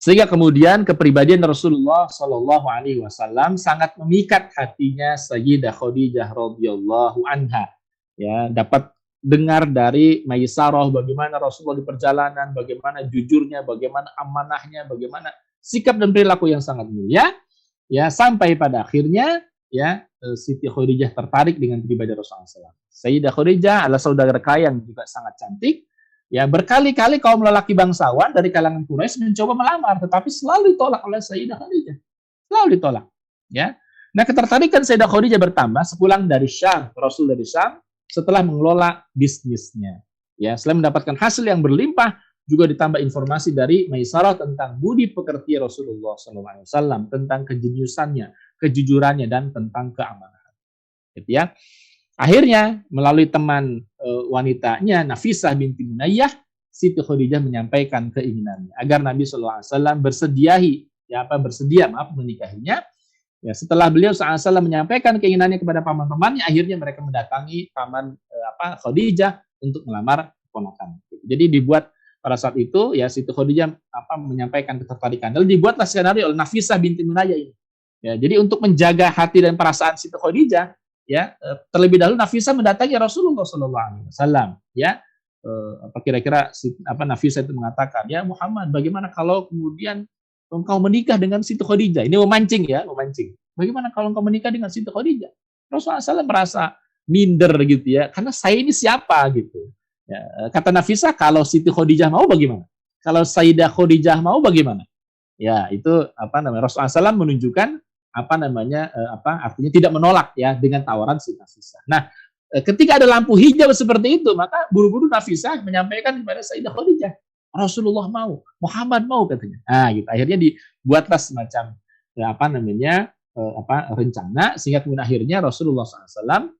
sehingga kemudian kepribadian Rasulullah Shallallahu Alaihi Wasallam sangat memikat hatinya Sayyidah Khadijah radhiyallahu anha. Ya, dapat dengar dari Maisarah bagaimana Rasulullah di perjalanan, bagaimana jujurnya, bagaimana amanahnya, bagaimana sikap dan perilaku yang sangat mulia, ya sampai pada akhirnya ya Siti Khadijah tertarik dengan pribadi Rasulullah SAW. Sayyidah Khadijah adalah saudara kaya yang juga sangat cantik. Ya berkali-kali kaum lelaki bangsawan dari kalangan Quraisy mencoba melamar, tetapi selalu ditolak oleh Sayyidah Khadijah. Selalu ditolak. Ya. Nah ketertarikan Sayyidah Khadijah bertambah sepulang dari Syam, Rasul dari Syam, setelah mengelola bisnisnya. Ya, selain mendapatkan hasil yang berlimpah, juga ditambah informasi dari Maisarah tentang budi pekerti Rasulullah SAW, tentang kejeniusannya, kejujurannya, dan tentang keamanan. Gitu ya. Akhirnya, melalui teman wanitanya, Nafisah binti Munayyah, Siti Khadijah menyampaikan keinginannya agar Nabi SAW bersedia menikahinya. Ya, setelah beliau SAW menyampaikan keinginannya kepada paman-pamannya, akhirnya mereka mendatangi paman Khadijah untuk melamar keponakan. Jadi dibuat pada saat itu ya Siti Khadijah menyampaikan ketertarikan. Lalu dibuatlah skenario oleh Nafisah binti Munayyah ini. Ya, jadi untuk menjaga hati dan perasaan Siti Khadijah, ya terlebih dahulu Nafisah mendatangi Rasulullah SAW. Ya, kira-kira Nafisah itu mengatakan, ya Muhammad, bagaimana kalau kemudian engkau menikah dengan Siti Khadijah? Ini memancing. Bagaimana kalau engkau menikah dengan Siti Khadijah? Rasulullah SAW merasa minder gitu ya, karena saya ini siapa gitu. Ya, kata Nafisah, kalau Siti Khadijah mau bagaimana? Kalau Sayyidah Khadijah mau bagaimana? Ya itu Rasulullah SAW menunjukkan artinya tidak menolak ya dengan tawaran si Nafisah. Nah, ketika ada lampu hijau seperti itu, maka buru-buru Nafisah menyampaikan kepada Sayyidah Khadijah, Rasulullah mau, Muhammad mau katanya. Nah, gitu. Akhirnya dibuatlah semacam rencana sehingga kemudian akhirnya Rasulullah SAW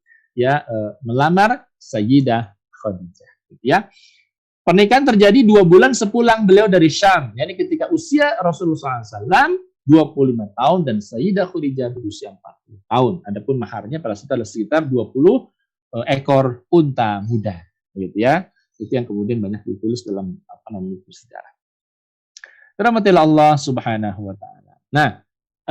melamar Sayyidah Khadijah. Gitu ya. Pernikahan terjadi 2 bulan sepulang beliau dari Syam. Yani ketika usia Rasulullah SAW 25 tahun dan Sayyidah Khadijah berusia 40 tahun. Adapun maharnya pada saat itu sekitar 20 ekor unta muda. Gitu ya. Itu yang kemudian banyak ditulis dalam sejarah. Rahmatillah Allah Subhanahu wa taala. Nah,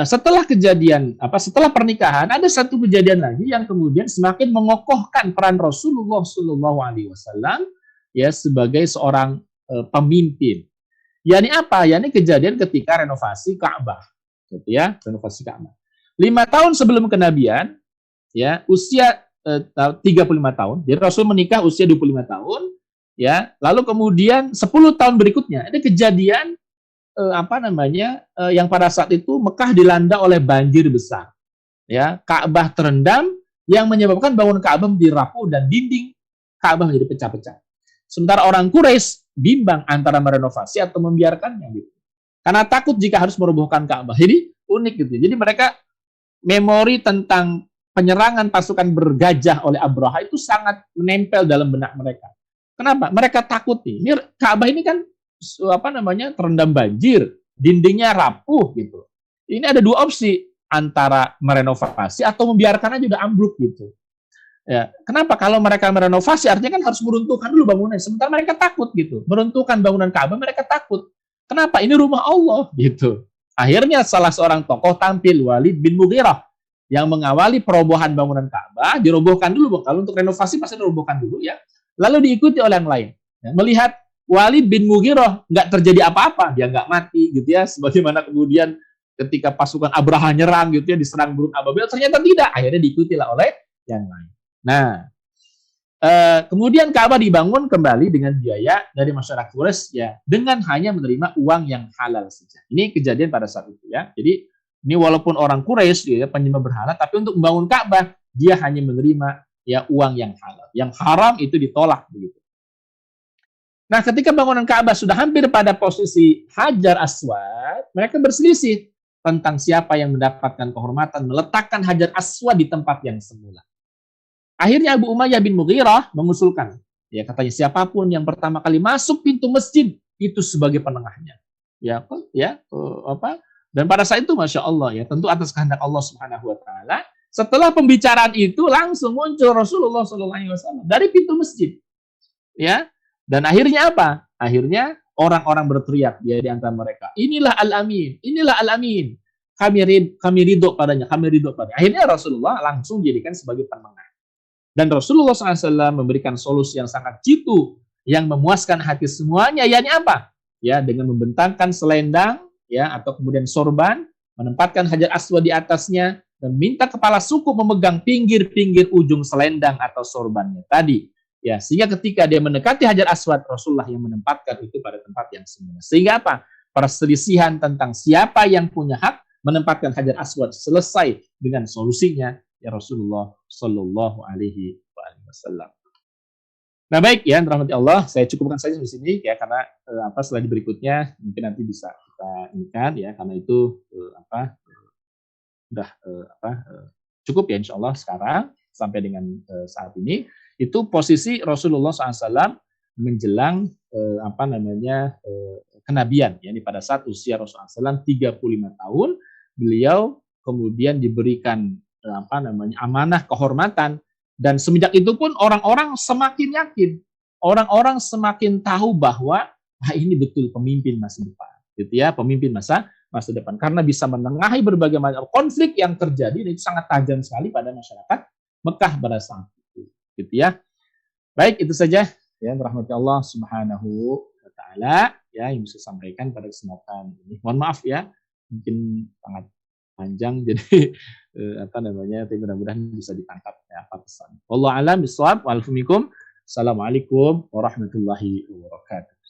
setelah pernikahan ada satu kejadian lagi yang kemudian semakin mengokohkan peran Rasulullah Shallallahu Alaihi Wasallam ya sebagai seorang pemimpin. Yani apa? Yani kejadian ketika renovasi Ka'bah, gitu ya, renovasi Ka'bah. 5 tahun sebelum kenabian, ya usia 35 tahun. Jadi Rasul menikah usia 25 tahun, ya. Lalu kemudian 10 tahun berikutnya ada kejadian yang pada saat itu Mekah dilanda oleh banjir besar. Ya, Ka'bah terendam yang menyebabkan bangunan Ka'bah menjadi rapuh dan dinding Ka'bah menjadi pecah-pecah. Sementara orang Quraisy bimbang antara merenovasi atau membiarkannya gitu. Karena takut jika harus merobohkan Ka'bah. Jadi unik gitu. Jadi mereka memori tentang penyerangan pasukan bergajah oleh Abraha itu sangat menempel dalam benak mereka. Kenapa? Mereka takut nih. Ini Ka'bah ini kan terendam banjir, dindingnya rapuh gitu. Ini ada 2 opsi antara merenovasi atau membiarkan aja udah ambruk gitu. Ya, kenapa? Kalau mereka merenovasi artinya kan harus meruntuhkan dulu bangunan. Sementara mereka takut gitu. Meruntuhkan bangunan Ka'bah mereka takut. Kenapa? Ini rumah Allah gitu. Akhirnya salah seorang tokoh tampil, Walid bin Mughirah, yang mengawali perobohan bangunan Ka'bah, dirobohkan dulu. Kalau untuk renovasi pasti dirobohkan dulu ya. Lalu diikuti oleh yang lain. Ya, melihat Walid bin Mughirah nggak terjadi apa-apa, dia nggak mati gitu ya. Sebagaimana kemudian ketika pasukan Abraha nyerang gitu ya, diserang burung ababil, ternyata tidak. Akhirnya diikutilah oleh yang lain. Nah, Kemudian Ka'bah dibangun kembali dengan biaya dari masyarakat Quraisy ya, dengan hanya menerima uang yang halal saja. Ini kejadian pada saat itu ya. Jadi ini walaupun orang Quraisy ya, penyembah berhala, tapi untuk membangun Ka'bah dia hanya menerima ya uang yang halal. Yang haram itu ditolak begitu. Nah, ketika bangunan Ka'bah sudah hampir pada posisi Hajar Aswad, mereka berselisih tentang siapa yang mendapatkan kehormatan meletakkan Hajar Aswad di tempat yang semula. Akhirnya Abu Umayyah bin Mughirah mengusulkan, ya katanya siapapun yang pertama kali masuk pintu masjid itu sebagai penengahnya. Ya, apa? Dan pada saat itu Masya Allah ya, tentu atas kehendak Allah Subhanahu Wa Taala. Setelah pembicaraan itu langsung muncul Rasulullah SAW dari pintu masjid. Ya, dan akhirnya apa? Akhirnya orang-orang berteriak ya di antara mereka, inilah Al-Amin, inilah Al-Amin. Kami ridho padanya, kami ridho padanya. Akhirnya Rasulullah langsung dijadikan sebagai penengah. Dan Rasulullah SAW memberikan solusi yang sangat jitu, yang memuaskan hati semuanya, yakni apa? Ya, dengan membentangkan selendang, ya, atau kemudian sorban, menempatkan Hajar Aswad di atasnya, dan minta kepala suku memegang pinggir-pinggir ujung selendang atau sorbannya tadi. Ya, sehingga ketika dia mendekati Hajar Aswad, Rasulullah yang menempatkan itu pada tempat yang semula. Sehingga apa? Perselisihan tentang siapa yang punya hak menempatkan Hajar Aswad selesai dengan solusinya ya Rasulullah Shallallahu Alaihi Wasallam. Nah baik ya, rahmati Allah, saya cukupkan saja di sini ya karena slide berikutnya mungkin nanti bisa kita inikan ya karena itu sudah cukup ya insya Allah sekarang sampai dengan saat ini itu posisi Rasulullah SAW menjelang kenabian ya pada saat usia Rasulullah SAW 35 tahun beliau kemudian diberikan amanah kehormatan dan semenjak itu pun orang-orang semakin yakin, orang-orang semakin tahu bahwa ini betul pemimpin masa depan, gitu ya, pemimpin masa depan karena bisa menengahi berbagai macam konflik yang terjadi dan itu sangat tajam sekali pada masyarakat Mekah pada saat itu, gitu ya. Baik itu saja ya rahmat Allah Subhanahu wa taala ya yang bisa sampaikan pada kesempatan ini. Mohon maaf ya, mungkin sangat panjang jadi tapi mudah-mudahan bisa ditangkap ya apa pesan. Wallahu a'lam bishawab. Assalamualaikum warahmatullahi wabarakatuh.